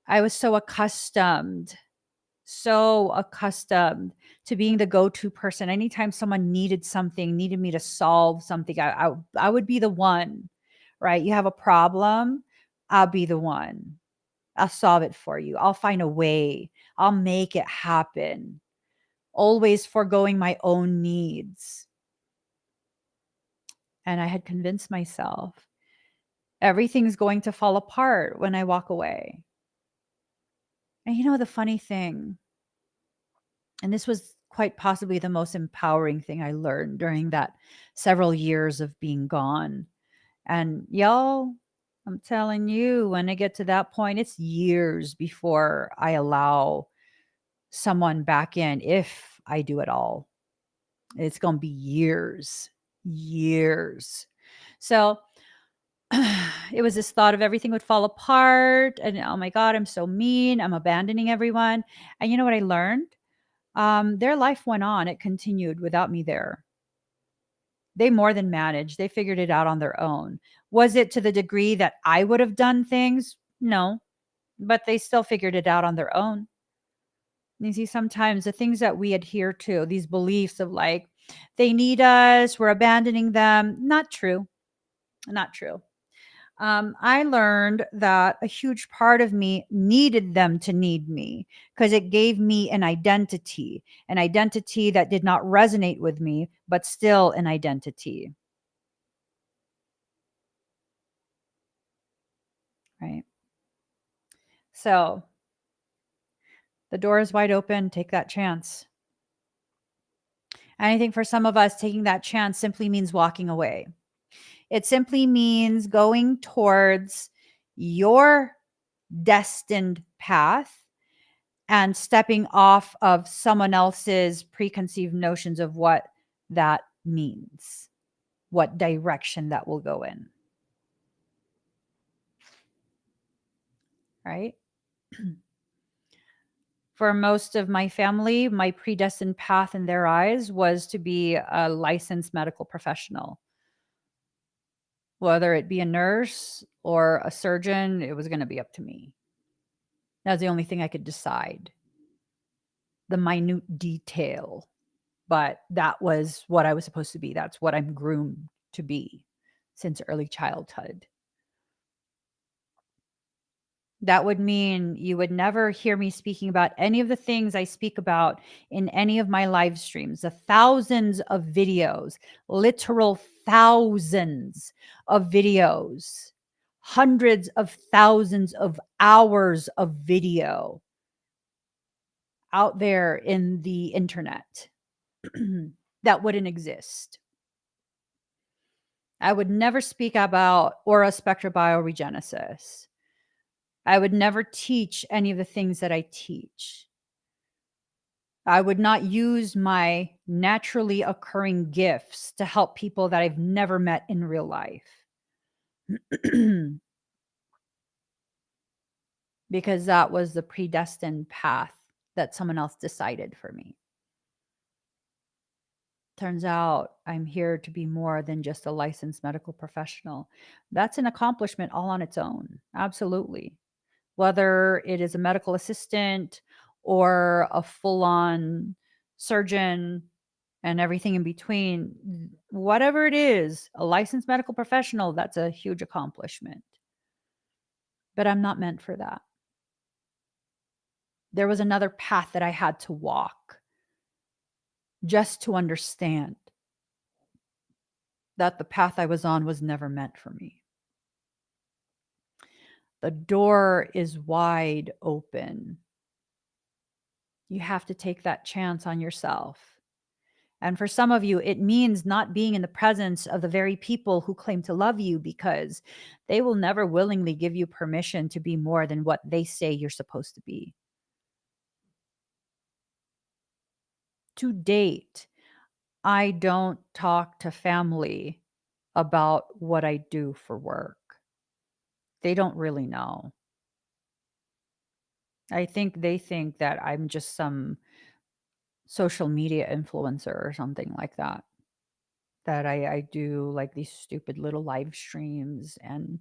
I was so accustomed to being the go-to person. Anytime someone needed something, needed me to solve something, I would be the one, right? You have a problem, I'll be the one. I'll solve it for you. I'll find a way. I'll make it happen. Always foregoing my own needs. And I had convinced myself everything's going to fall apart when I walk away. And the funny thing, and this was quite possibly the most empowering thing I learned during that several years of being gone. And y'all, I'm telling you, when I get to that point, it's years before I allow someone back in, if I do at all. It's going to be years, years. So it was this thought of everything would fall apart. And oh my God, I'm so mean. I'm abandoning everyone. And you know what I learned? Their life went on. It continued without me there. They more than managed. They figured it out on their own. Was it to the degree that I would have done things? No, but they still figured it out on their own. You see, sometimes the things that we adhere to, these beliefs of like, they need us, we're abandoning them, not true. Not true. I learned that a huge part of me needed them to need me because it gave me an identity that did not resonate with me, but still an identity. Right. So the door is wide open. Take that chance. And I think for some of us, taking that chance simply means walking away. It simply means going towards your destined path and stepping off of someone else's preconceived notions of what that means, what direction that will go in. Right? For most of my family, my predestined path in their eyes was to be a licensed medical professional, Whether it be a nurse or a surgeon, it was going to be up to me. That's the only thing I could decide. The minute detail. But that was what I was supposed to be. That's what I'm groomed to be since early childhood. That would mean you would never hear me speaking about any of the things I speak about in any of my live streams, the thousands of videos, literal thousands of videos, hundreds of thousands of hours of video out there in the internet that wouldn't exist. I would never speak about aura spectrobioregenesis. I would never teach any of the things that I teach. I would not use my naturally occurring gifts to help people that I've never met in real life. Because that was the predestined path that someone else decided for me. Turns out I'm here to be more than just a licensed medical professional. That's an accomplishment all on its own. Absolutely. Whether it is a medical assistant or a full-on surgeon and everything in between, whatever it is, a licensed medical professional, that's a huge accomplishment. But I'm not meant for that. There was another path that I had to walk just to understand that the path I was on was never meant for me. The door is wide open. You have to take that chance on yourself. And for some of you, it means not being in the presence of the very people who claim to love you, because they will never willingly give you permission to be more than what they say you're supposed to be. To date, I don't talk to family about what I do for work. They don't really know. I think they think that I'm just some social media influencer or something like that. That I do like these stupid little live streams, and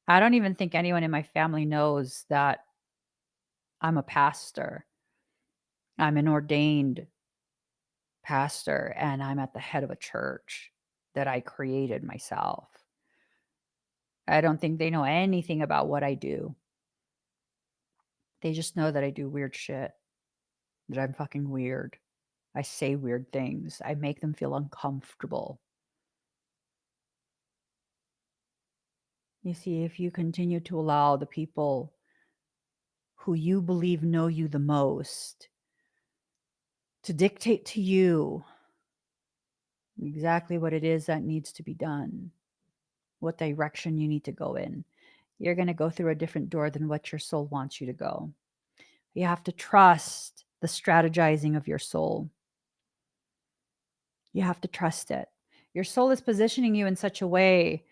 I don't even think anyone in my family knows that I'm a pastor. I'm an ordained pastor, and I'm at the head of a church that I created myself. I don't think they know anything about what I do. They just know that I do weird shit, that I'm fucking weird. I say weird things. I make them feel uncomfortable. You see, if you continue to allow the people who you believe know you the most to dictate to you exactly what it is that needs to be done, what direction you need to go in, you're going to go through a different door than what your soul wants you to go. You have to trust the strategizing of your soul. You have to trust it. Your soul is positioning you in such a way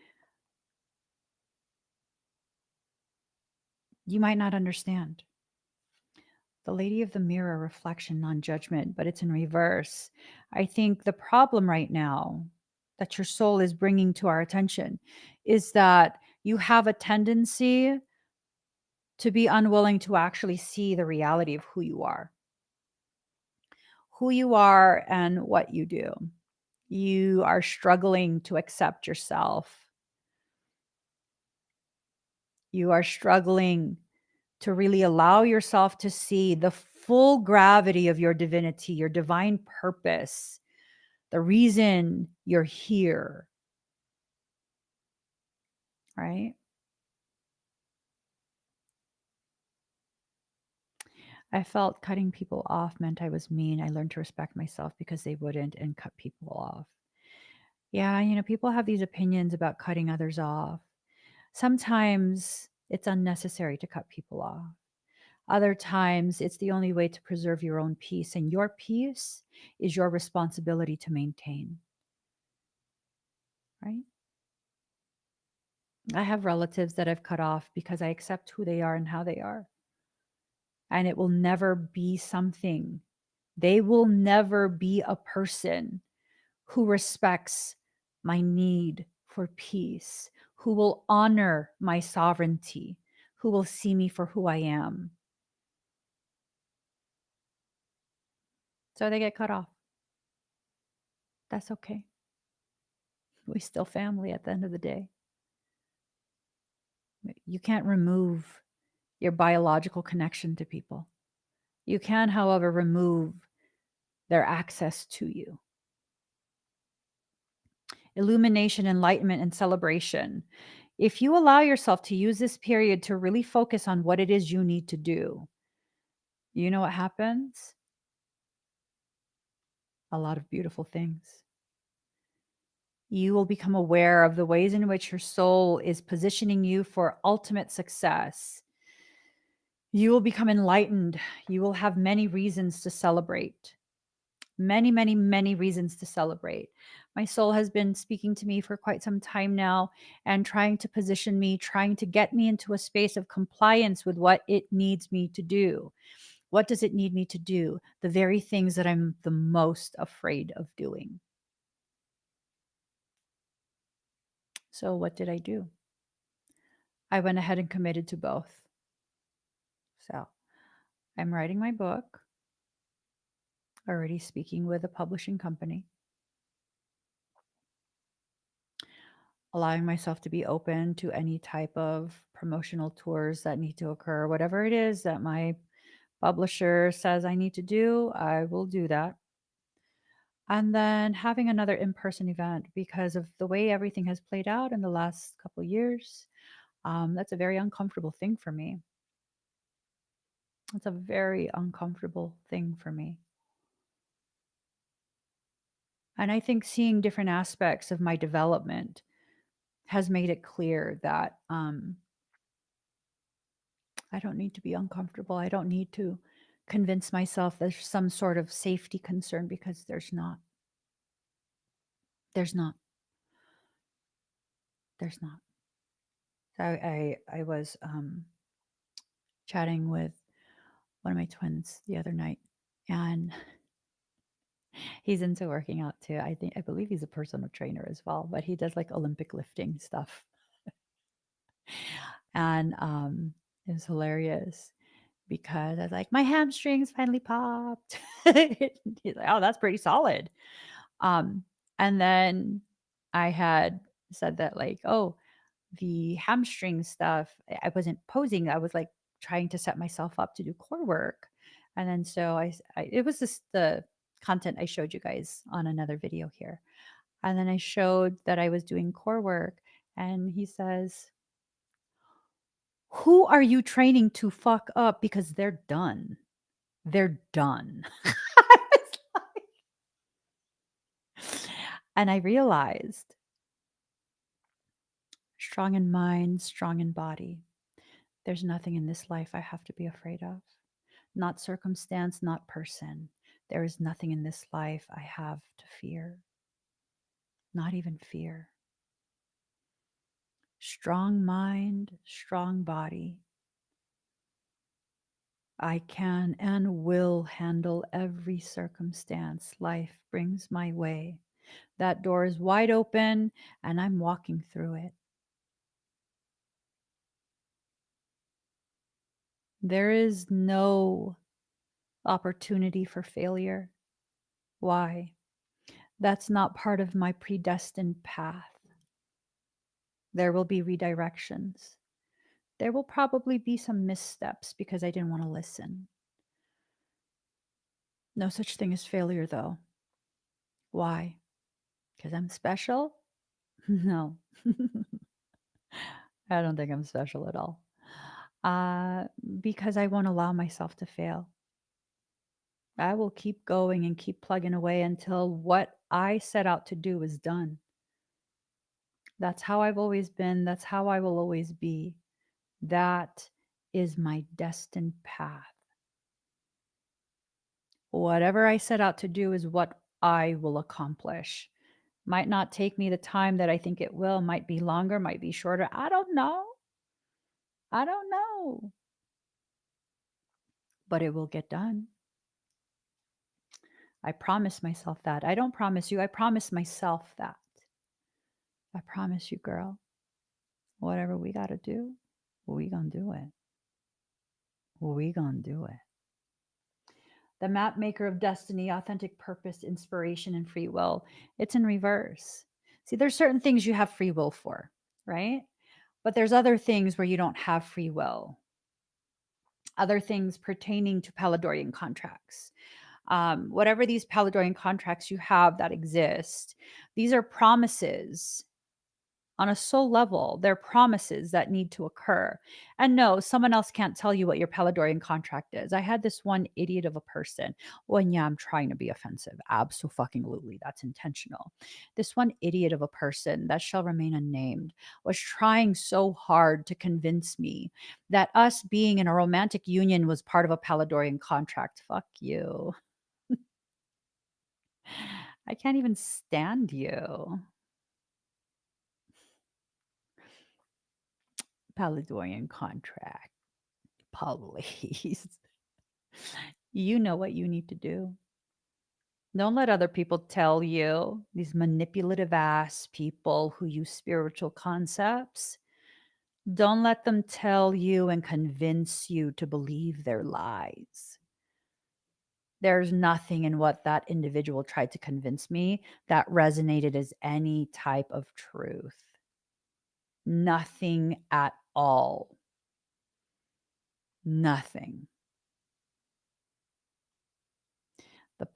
you might not understand. The Lady of the Mirror, reflection, non-judgment, but it's in reverse. I think the problem right now that your soul is bringing to our attention is that you have a tendency to be unwilling to actually see the reality of who you are and what you do. You are struggling to accept yourself. You are struggling to really allow yourself to see the full gravity of your divinity, your divine purpose, the reason you're here, right? I felt cutting people off meant I was mean. I learned to respect myself because they wouldn't and cut people off. Yeah, people have these opinions about cutting others off. Sometimes it's unnecessary to cut people off. Other times it's the only way to preserve your own peace, and your peace is your responsibility to maintain, right? I have relatives that I've cut off because I accept who they are and how they are. And it will never be something. They will never be a person who respects my need for peace, who will honor my sovereignty, who will see me for who I am. So they get cut off. That's okay. We still family at the end of the day. You can't remove your biological connection to people. You can, however, remove their access to you. Illumination, enlightenment, and celebration. If you allow yourself to use this period to really focus on what it is you need to do, you know what happens? A lot of beautiful things. You will become aware of the ways in which your soul is positioning you for ultimate success. You will become enlightened. You will have many reasons to celebrate. Many, many, many reasons to celebrate. My soul has been speaking to me for quite some time now and trying to position me, trying to get me into a space of compliance with what it needs me to do. What does it need me to do? The very things that I'm the most afraid of doing. So, what did I do? I went ahead and committed to both. So, I'm writing my book, already speaking with a publishing company, allowing myself to be open to any type of promotional tours that need to occur. Whatever it is that my publisher says I need to do, I will do that. And then having another in-person event because of the way everything has played out in the last couple of years. That's a very uncomfortable thing for me. It's a very uncomfortable thing for me. And I think seeing different aspects of my development has made it clear that I don't need to be uncomfortable. I don't need to convince myself there's some sort of safety concern because there's not. There's not. There's not. So I was chatting with one of my twins the other night, and he's into working out too. I believe he's a personal trainer as well, but he does like Olympic lifting stuff. And it was hilarious because I was like, my hamstrings finally popped. He's like, oh, that's pretty solid. Um, and then I had said that, like, oh, the hamstring stuff, I wasn't posing. I was like trying to set myself up to do core work. And then so it was just the content I showed you guys on another video here. And then I showed that I was doing core work. And he says, who are you training to fuck up? Because they're done. They're done. And I realized strong in mind, strong in body. There's nothing in this life I have to be afraid of. Not circumstance, not person. There is nothing in this life I have to fear. Not even fear. Strong mind, strong body. I can and will handle every circumstance life brings my way. That door is wide open and I'm walking through it. There is no opportunity for failure. Why? That's not part of my predestined path. There will be redirections. There will probably be some missteps because I didn't want to listen. No such thing as failure, though. Why? Because I'm special? No. I don't think I'm special at all. Uh, because I won't allow myself to fail. I will keep going and keep plugging away until what I set out to do is done. That's how I've always been. That's how I will always be. That is my destined path. Whatever I set out to do is what I will accomplish. Might not take me the time that I think it will, might be longer, might be shorter. I don't know. I don't know. But it will get done. I promise myself that. I don't promise you, I promise myself that. I promise you, girl, whatever we got to do, we going to do it. We going to do it. The map maker of destiny, authentic purpose, inspiration, and free will. It's in reverse. See, there's certain things you have free will for, right? But there's other things where you don't have free will. Other things pertaining to Palladorian contracts. Whatever these Palladorian contracts you have that exist, these are promises on a soul level. They're promises that need to occur. And no, someone else can't tell you what your Palladorian contract is. I had this one idiot of a person. Oh, and yeah, I'm trying to be offensive. Absolutely. That's intentional. This one idiot of a person that shall remain unnamed was trying so hard to convince me that us being in a romantic union was part of a Palladorian contract. Fuck you. I can't even stand you. Palladorian contract. Please. You know what you need to do. Don't let other people tell you, these manipulative ass people who use spiritual concepts. Don't let them tell you and convince you to believe their lies. There's nothing in what that individual tried to convince me that resonated as any type of truth. Nothing at all. Nothing. The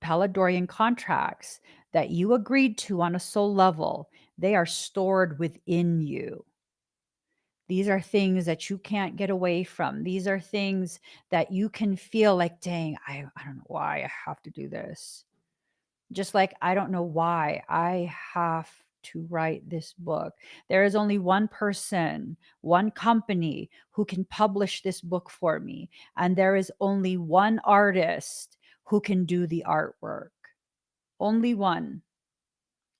Palladorian contracts that you agreed to on a soul level, they are stored within you. These are things that you can't get away from. These are things that you can feel like, dang, I don't know why I have to do this. Just like I don't know why I have to write this book. There is only one person, one company who can publish this book for me. And there is only one artist who can do the artwork. Only one.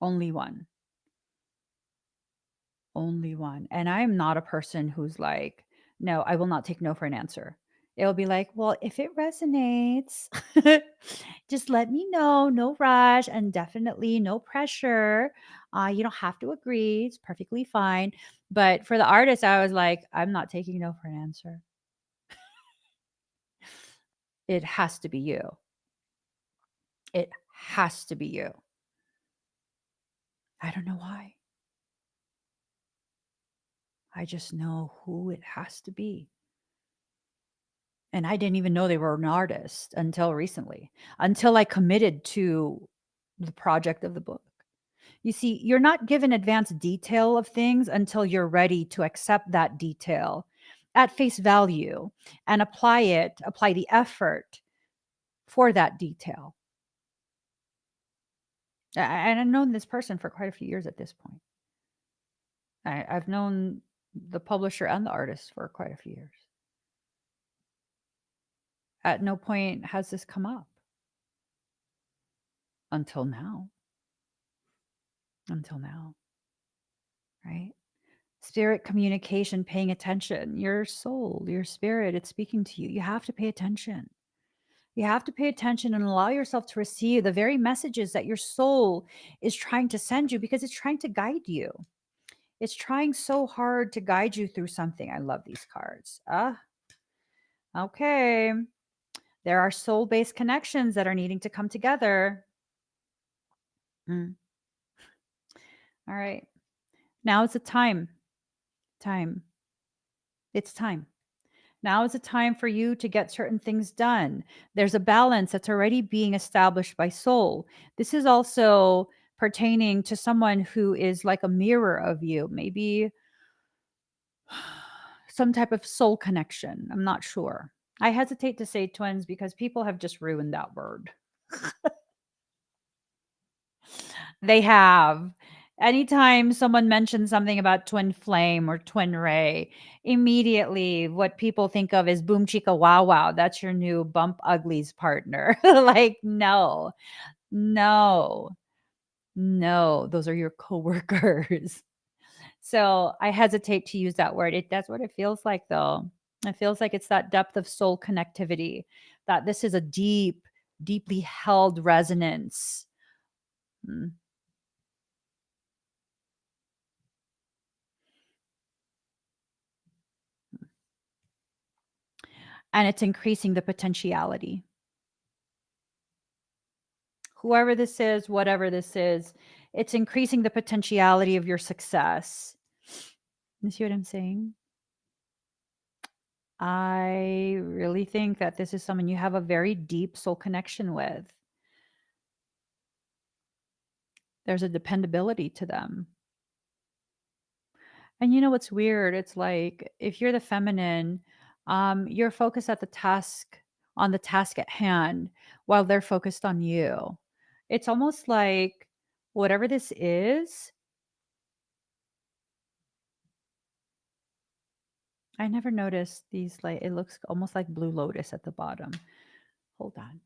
Only one. Only one. And I'm not a person who's like, no, I will not take no for an answer. It'll be like, well, if it resonates, just let me know. No rush and definitely no pressure. You don't have to agree. It's perfectly fine. But for the artist, I was like, I'm not taking no for an answer. It has to be you. It has to be you. I don't know why. I just know who it has to be. And I didn't even know they were an artist until recently, until I committed to the project of the book. You see, you're not given advanced detail of things until you're ready to accept that detail at face value and apply the effort for that detail. And I've known this person for quite a few years at this point. I've known the publisher and the artist for quite a few years. At no point has this come up until now. Until now, right? Spirit communication, paying attention. Your soul, your spirit, it's speaking to you. You have to pay attention. You have to pay attention and allow yourself to receive the very messages that your soul is trying to send you because it's trying to guide you. It's trying so hard to guide you through something. I love these cards. Okay. There are soul-based connections that are needing to come together. All right. Now is the time. It's time. Now is the time for you to get certain things done. There's a balance that's already being established by soul. This is also pertaining to someone who is like a mirror of you, maybe some type of soul connection. I'm not sure. I hesitate to say twins because people have just ruined that word. They have. Anytime someone mentions something about twin flame or twin ray, immediately what people think of is boom chicka wow wow. That's your new bump uglies partner. Like, no, no, no. Those are your coworkers. So I hesitate to use that word. That's what it feels like, though. It feels like it's that depth of soul connectivity, that this is a deeply held resonance. Mm. and it's increasing the potentiality. Whoever this is, whatever this is, it's increasing the potentiality of your success. You see what I'm saying? I really think that this is someone you have a very deep soul connection with. There's a dependability to them. And you know what's weird? It's like if you're the feminine, you're focused at the task on the task at hand while they're focused on you. It's almost like whatever this is, I never noticed these like it looks almost like blue lotus at the bottom. Hold on.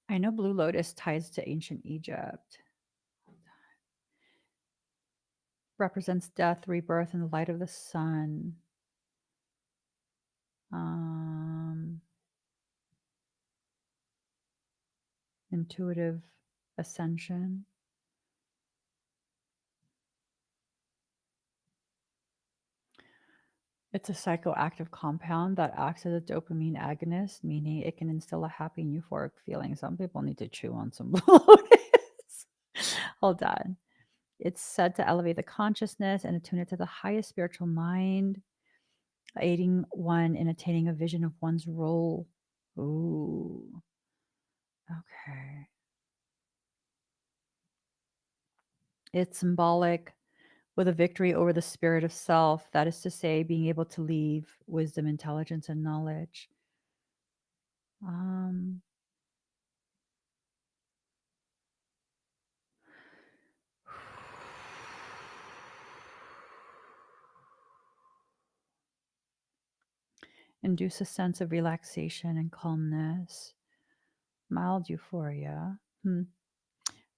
I know blue lotus ties to ancient Egypt. Represents death, rebirth, and the light of the sun. Um, Intuitive ascension. It's a psychoactive compound that acts as a dopamine agonist, meaning it can instill a happy and euphoric feeling. Some people need to chew on some blue lotus. Hold on. It's said to elevate the consciousness and attune it to the highest spiritual mind, aiding one in attaining a vision of one's role. Ooh, okay. It's symbolic with a victory over the spirit of self. That is to say, being able to leave wisdom, intelligence, and knowledge. Um, Induce a sense of relaxation and calmness, mild euphoria.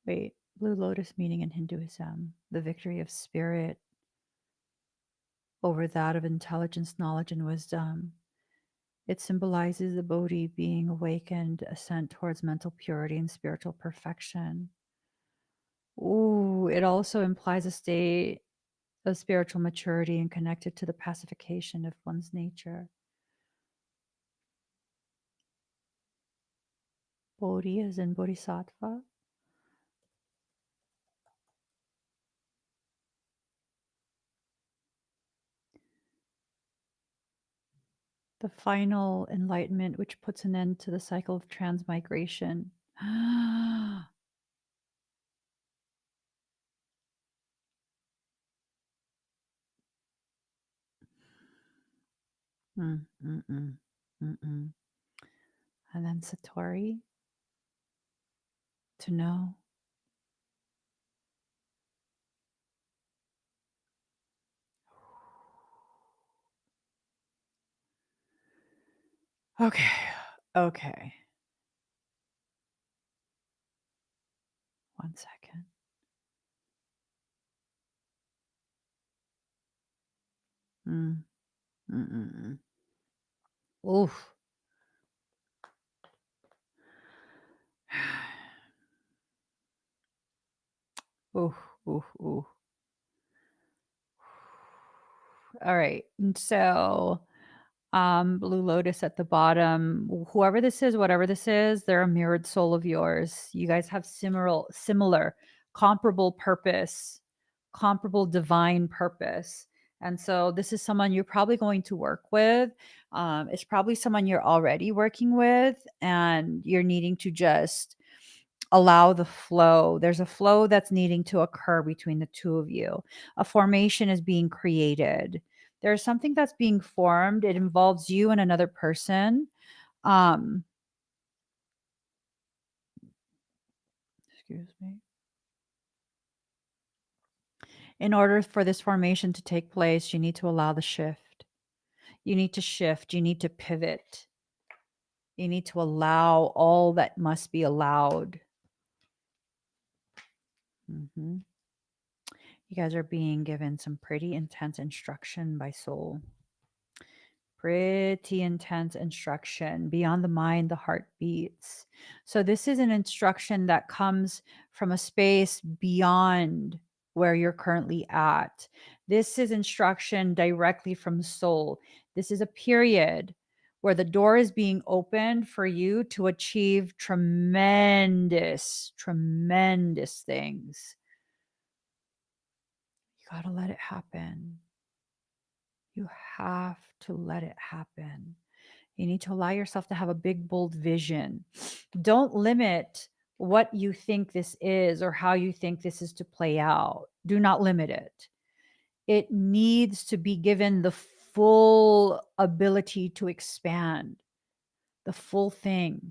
Wait, blue lotus meaning in Hinduism, the victory of spirit over that of intelligence, knowledge, and wisdom. It symbolizes the Bodhi being awakened, ascent towards mental purity and spiritual perfection. Ooh, it also implies a state of spiritual maturity and connected to the pacification of one's nature. Bodhi is in Bodhisattva. The final enlightenment, which puts an end to the cycle of transmigration. Mm, mm-mm, mm-mm. And then Satori, to know. Okay, okay. One second. Mm, mm-mm. Oof. Oof, oof, oof. All right. And so, Blue Lotus at the bottom. Whoever this is, whatever this is, they're a mirrored soul of yours. You guys have similar, comparable purpose, comparable divine purpose. And so this is someone you're probably going to work with. It's probably someone you're already working with, and you're needing to just allow the flow. There's a flow that's needing to occur between the two of you. A formation is being created. There's something that's being formed. It involves you and another person. Um, Excuse me. In order for this formation to take place, you need to allow the shift. You need to shift. You need to pivot. You need to allow all that must be allowed. Mhm. You guys are being given some pretty intense instruction by soul. Pretty intense instruction. Beyond the mind, the heart beats. So, this is an instruction that comes from a space beyond where you're currently at. This is instruction directly from soul. This is a period where the door is being opened for you to achieve tremendous, tremendous things. You got to let it happen. You have to let it happen. You need to allow yourself to have a big, bold vision. Don't limit what you think this is or how you think this is to play out. Do not limit it. It needs to be given the full ability to expand, the full thing.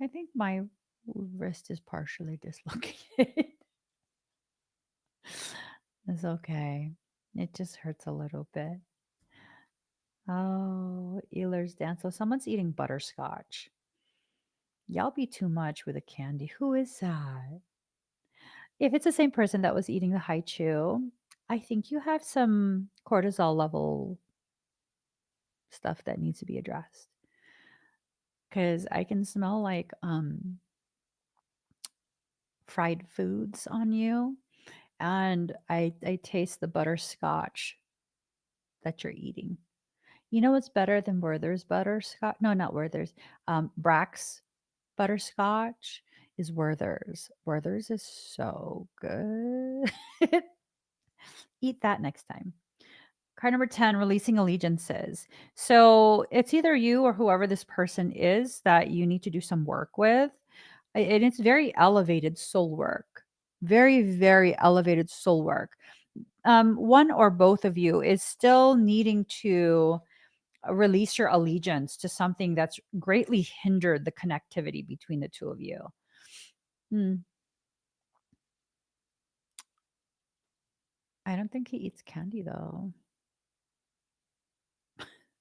I think my wrist is partially dislocated. It's okay. It just hurts a little bit. Oh, Ehlers dance. So someone's eating butterscotch. Y'all be too much with a candy. Who is that? If it's the same person that was eating the high chew, I think you have some cortisol level stuff that needs to be addressed. Because I can smell like fried foods on you, and I taste the butterscotch that you're eating. You know what's better than Werther's butterscotch? No, not Werther's. Brack's butterscotch is Werther's. Werther's is so good. Eat that next time. Card number 10, releasing allegiances. So it's either you or whoever this person is that you need to do some work with. And it's very elevated soul work. Very, very elevated soul work. One or both of you is still needing to release your allegiance to something that's greatly hindered the connectivity between the two of you. Hmm. I don't think he eats candy though.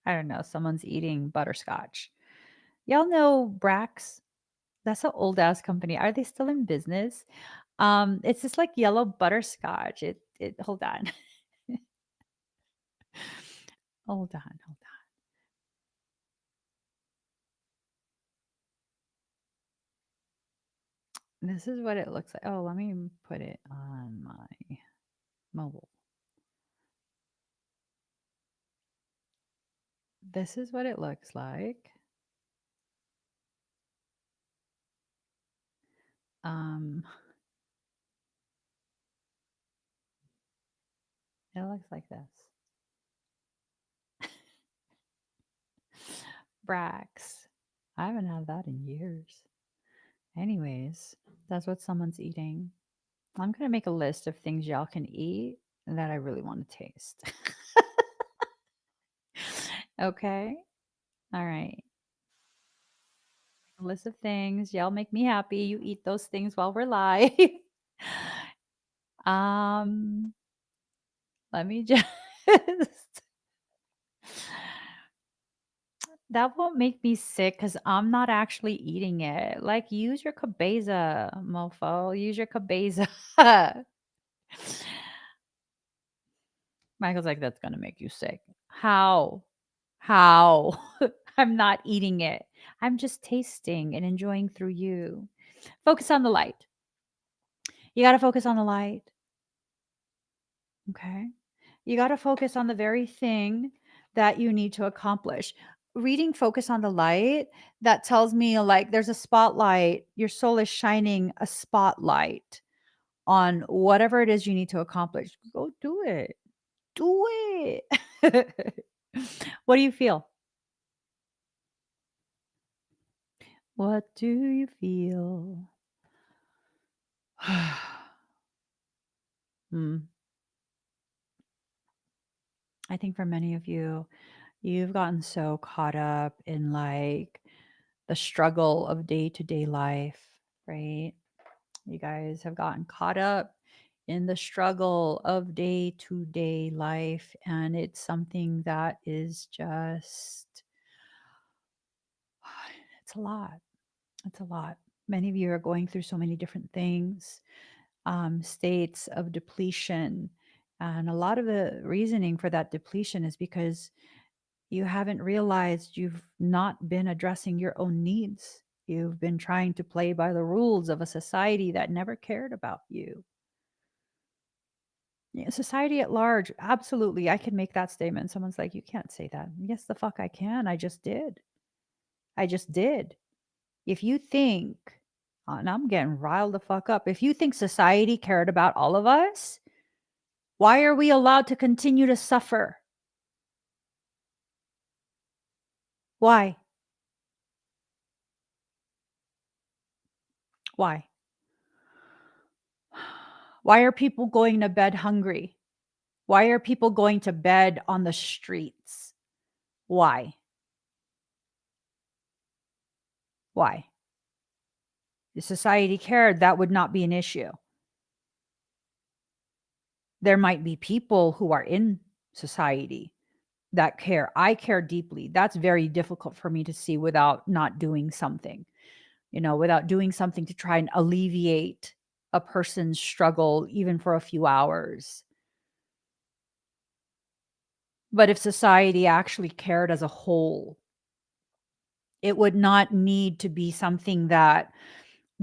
I don't know. Someone's eating butterscotch. Y'all know Brax? That's an old ass company. Are they still in business? It's just like yellow butterscotch. It hold on. Hold on, hold on. This is what it looks like. Oh, let me put it on my mobile. This is what it looks like. Um, it looks like this. Brax. I haven't had that in years. Anyways, that's what someone's eating. I'm gonna make a list of things y'all can eat that I really want to taste. Okay. All right. A list of things. Y'all make me happy. You eat those things while we're live. um, let me just that won't make me sick because I'm not actually eating it. Like, use your cabeza, mofo. Use your cabeza. Michael's like, that's gonna make you sick. How? How? I'm not eating it. I'm just tasting and enjoying through you. Focus on the light. You got to focus on the light. Okay. You got to focus on the very thing that you need to accomplish. Reading Focus on the Light, that tells me like there's a spotlight. Your soul is shining a spotlight on whatever it is you need to accomplish. Go do it. Do it. What do you feel? What do you feel? Hmm. I think for many of you, you've gotten so caught up in like the struggle of day to day life, right? You guys have gotten caught up in the struggle of day to day life. And it's something that is just, it's a lot. It's a lot. Many of you are going through so many different things, states of depletion. And a lot of the reasoning for that depletion is because you haven't realized you've not been addressing your own needs. You've been trying to play by the rules of a society that never cared about you. Yeah, society at large, absolutely. I can make that statement. Someone's like, "You can't say that." Yes, the fuck I can. I just did. I just did. If you think, and I'm getting riled the fuck up, if you think society cared about all of us, why are we allowed to continue to suffer? Why? Why? Why are people going to bed hungry? Why are people going to bed on the streets? Why? Why? If society cared, that would not be an issue. There might be people who are in society that care. I care deeply. That's very difficult for me to see without not doing something, without doing something to try and alleviate a person's struggle, even for a few hours. But if society actually cared as a whole, it would not need to be something that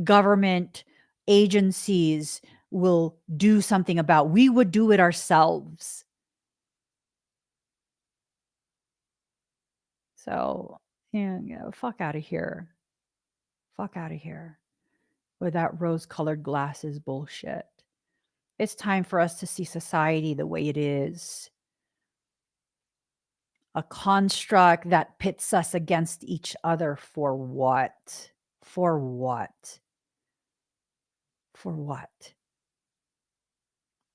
government agencies will do something about. We would do it ourselves. So, fuck out of here. Fuck out of here with that rose-colored glasses bullshit. It's time for us to see society the way it is. A construct that pits us against each other for what? For what? For what?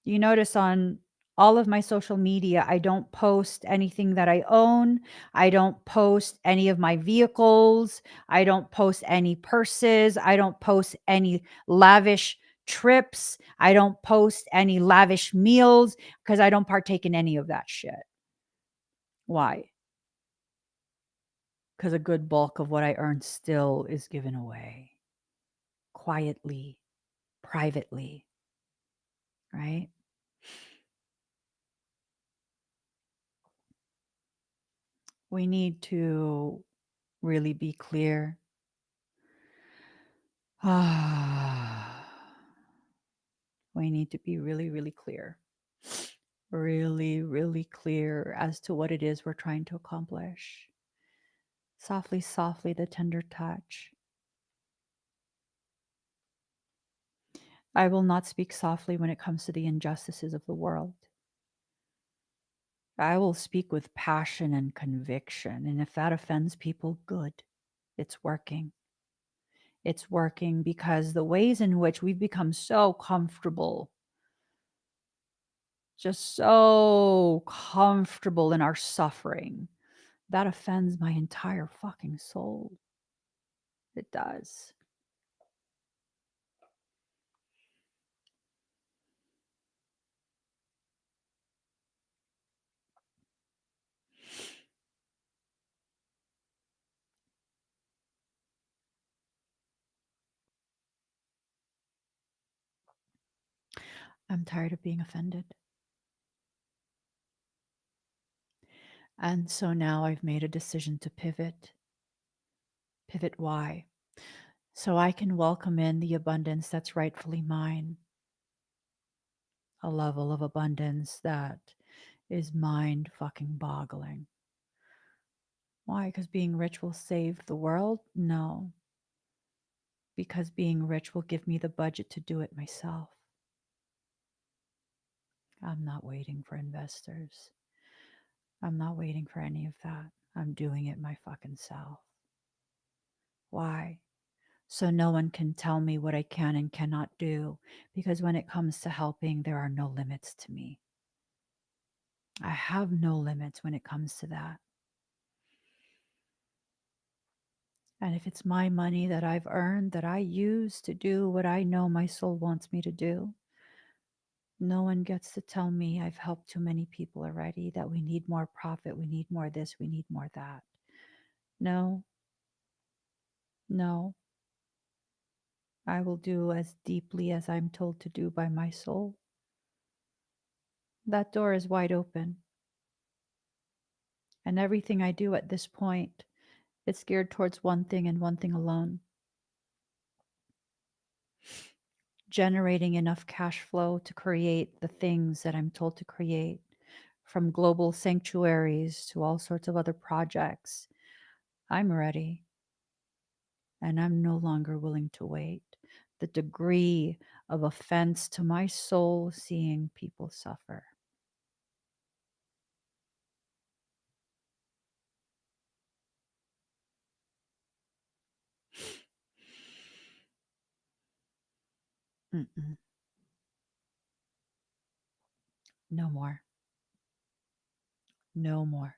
You notice on all of my social media, I don't post anything that I own. I don't post any of my vehicles. I don't post any purses. I don't post any lavish trips. I don't post any lavish meals because I don't partake in any of that shit. Why? Because a good bulk of what I earn still is given away quietly, privately, right? We need to really be clear. We need to be really, really clear. Really, really clear as to what it is we're trying to accomplish. Softly, softly, the tender touch. I will not speak softly when it comes to the injustices of the world. I will speak with passion and conviction. And if that offends people, good. It's working. It's working because the ways in which we've become so comfortable, just so comfortable in our suffering, that offends my entire fucking soul. It does. I'm tired of being offended. And so now I've made a decision to pivot. Pivot why? So I can welcome in the abundance that's rightfully mine, a level of abundance that is mind fucking boggling. Why? Because being rich will save the world? No. Because being rich will give me the budget to do it myself. I'm not waiting for investors. I'm not waiting for any of that. I'm doing it my fucking self. Why? So no one can tell me what I can and cannot do, because when it comes to helping, there are no limits to me. I have no limits when it comes to that. And if it's my money that I've earned that I use to do what I know my soul wants me to do, no one gets to tell me I've helped too many people already, that we need more profit, we need more this, we need more that. No, no. I will do as deeply as I'm told to do by my soul. That door is wide open. And everything I do at this point, it's geared towards one thing and one thing alone: generating enough cash flow to create the things that I'm told to create, from global sanctuaries to all sorts of other projects. I'm ready, and I'm no longer willing to wait. The degree of offense to my soul seeing people suffer. Mm-mm. No more. No more.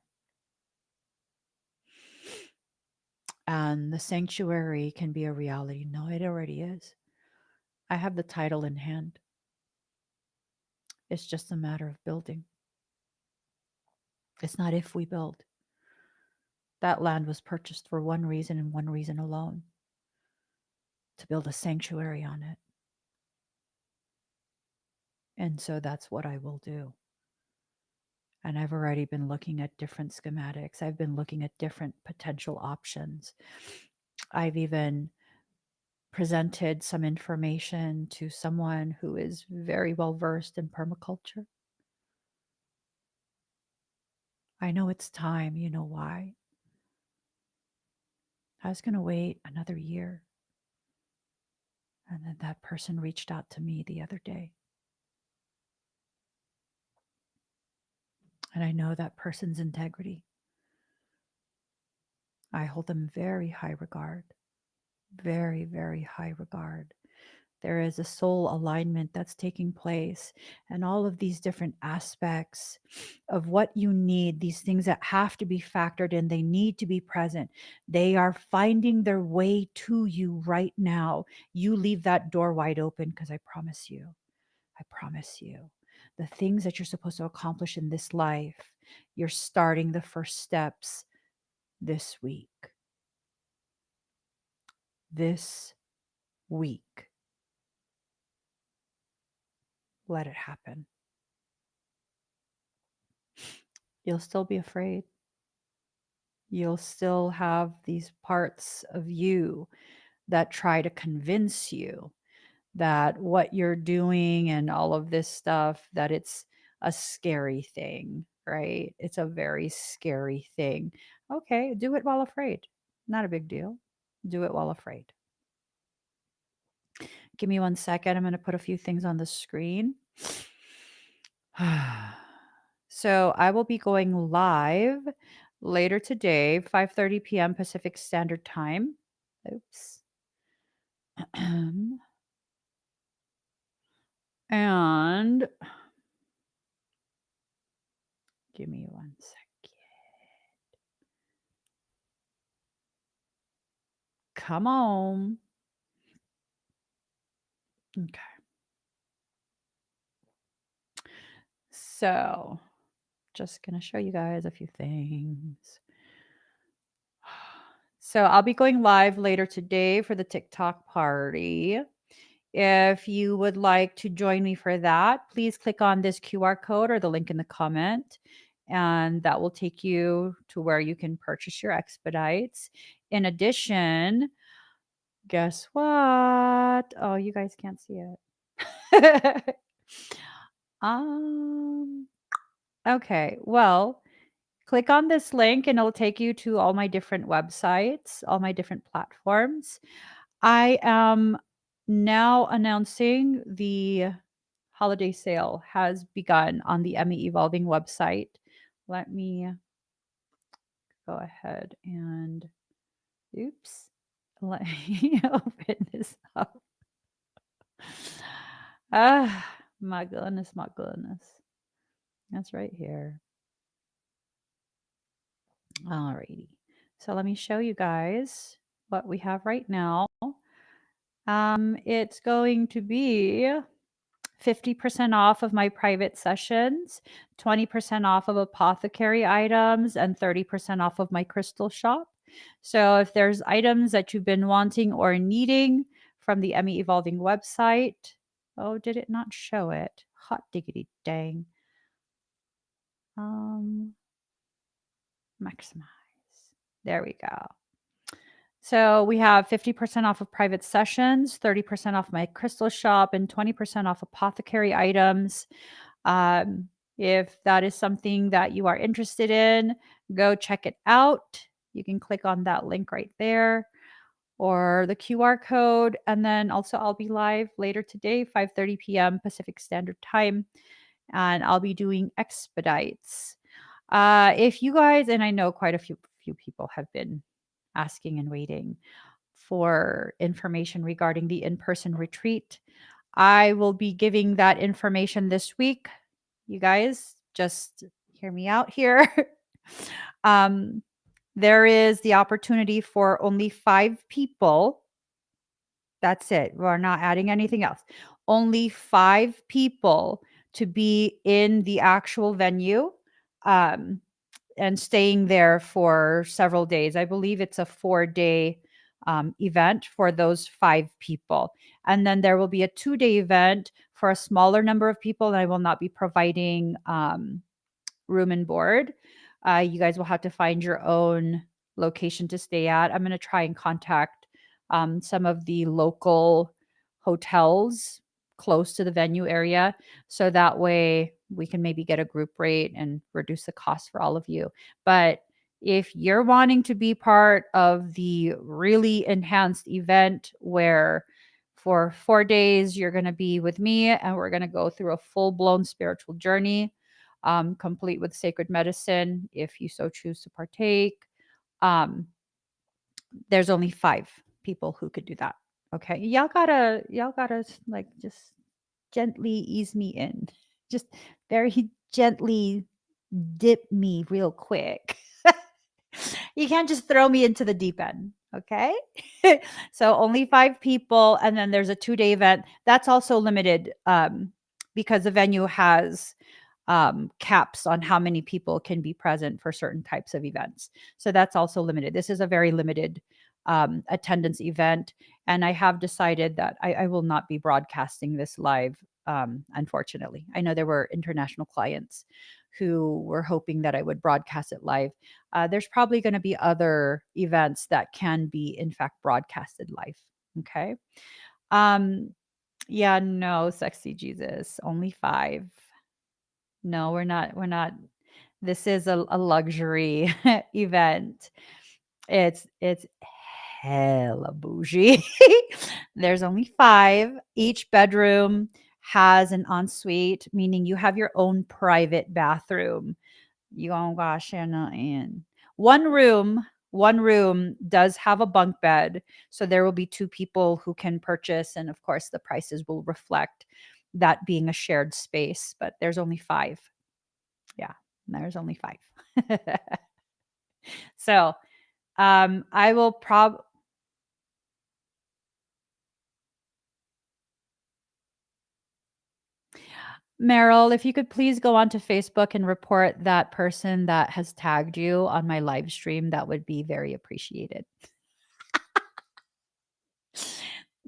And the sanctuary can be a reality. No, it already is. I have the title in hand. It's just a matter of building. It's not if we build. That land was purchased for one reason and one reason alone, to build a sanctuary on it. And so that's what I will do. And I've already been looking at different schematics. I've been looking at different potential options. I've even presented some information to someone who is very well versed in permaculture. I know it's time. You know why? I was going to wait another year. And then that person reached out to me the other day. And I know that person's integrity. I hold them very high regard, very, very high regard. There is a soul alignment that's taking place, and all of these different aspects of what you need, these things that have to be factored in, they need to be present. They are finding their way to you right now. You leave that door wide open, because I promise you, the things that you're supposed to accomplish in this life, you're starting the first steps this week. This week. Let it happen. You'll still be afraid. You'll still have these parts of you that try to convince you that what you're doing and all of this stuff, that it's a scary thing, right? It's a very scary thing. Okay, do it while afraid. Not a big deal. Do it while afraid. Give me 1 second. I'm going to put a few things on the screen. So I will be going live later today, 5:30 p.m. Pacific Standard Time. Oops. And give me 1 second. Come on. Okay. So just going to show you guys a few things. So I'll be going live later today for the TikTok party. If you would like to join me for that, please click on this QR code or the link in the comment, and that will take you to where you can purchase your expedites. In addition, guess what? Oh, you guys can't see it. um okay, well, click on this link and it'll take you to all my different websites, all my different platforms. I am now announcing the holiday sale has begun on the Emmy Evolving website. Let me go ahead and, oops, let me open this up. Ah, my goodness, my goodness. That's right here. Alrighty. So let me show you guys what we have right now. It's going to be 50% off of my private sessions, 20% off of apothecary items, and 30% off of my crystal shop. So if there's items that you've been wanting or needing from the Emmy Evolving website, oh, did it not show it? Hot diggity dang. Maximize. There we go. So we have 50% off of private sessions, 30% off my crystal shop, and 20% off apothecary items. Um, if that is something that you are interested in, go check it out. You can click on that link right there or the QR code. And then also I'll be live later today, 5:30 p.m. Pacific Standard Time, and I'll be doing expedites. If you guys, and I know quite a few people have been asking and waiting for information regarding the in-person retreat. I will be giving that information this week. You guys just hear me out here. um, there is the opportunity for only 5 people. That's it. We're not adding anything else. Only 5 people to be in the actual venue. Um, and staying there for several days. I believe it's a 4-day event for those 5 people. And then there will be a 2-day event for a smaller number of people. And I will not be providing room and board. You guys will have to find your own location to stay at. I'm going to try and contact some of the local hotels close to the venue area, so that way we can maybe get a group rate and reduce the cost for all of you. But if you're wanting to be part of the really enhanced event where for 4 days you're going to be with me and we're going to go through a full-blown spiritual journey, complete with sacred medicine, if you so choose to partake, um, there's only 5 people who could do that. Okay. Y'all gotta like just gently ease me in. Just very gently dip me real quick. You can't just throw me into the deep end. Okay. So only 5 people. And then there's a 2-day event. That's also limited because the venue has caps on how many people can be present for certain types of events. So that's also limited. This is a very limited attendance event. And I have decided that I will not be broadcasting this live, unfortunately. I know there were international clients who were hoping that I would broadcast it live. There's probably going to be other events that can be, in fact, broadcasted live. Okay. Um, yeah, no, sexy Jesus, only 5. No, we're not. This is a luxury event. It's hella bougie. There's only 5. Each bedroom has an ensuite, meaning you have your own private bathroom. You don't gotta share nothing. One room does have a bunk bed, so there will be 2 people who can purchase, and of course the prices will reflect that being a shared space, but there's only 5. Yeah, there's only 5. So, I will Meryl, if you could please go onto Facebook and report that person that has tagged you on my live stream, that would be very appreciated.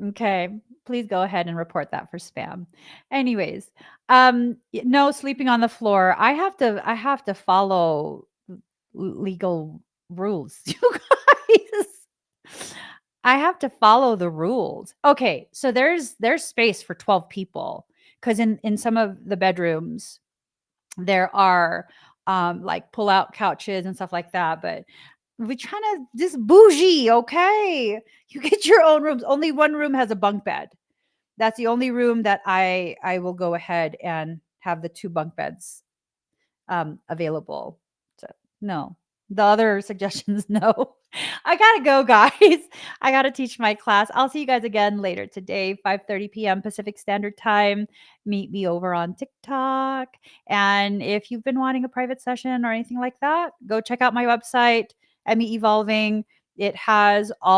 Okay, please go ahead and report that for spam. Anyways, no sleeping on the floor. I have to follow legal rules, you guys. I have to follow the rules. Okay, so there's space for 12 people because in some of the bedrooms there are like pull out couches and stuff like that, but we're trying to just bougie, okay? You get your own rooms. Only one room has a bunk bed. That's the only room that I will go ahead and have the 2 bunk beds available. So no, the other suggestions, no. I gotta go, guys. I gotta teach my class. I'll see you guys again later today, 5:30 p.m. Pacific Standard Time. Meet me over on TikTok. And if you've been wanting a private session or anything like that, go check out my website, Emmy Evolving. It has all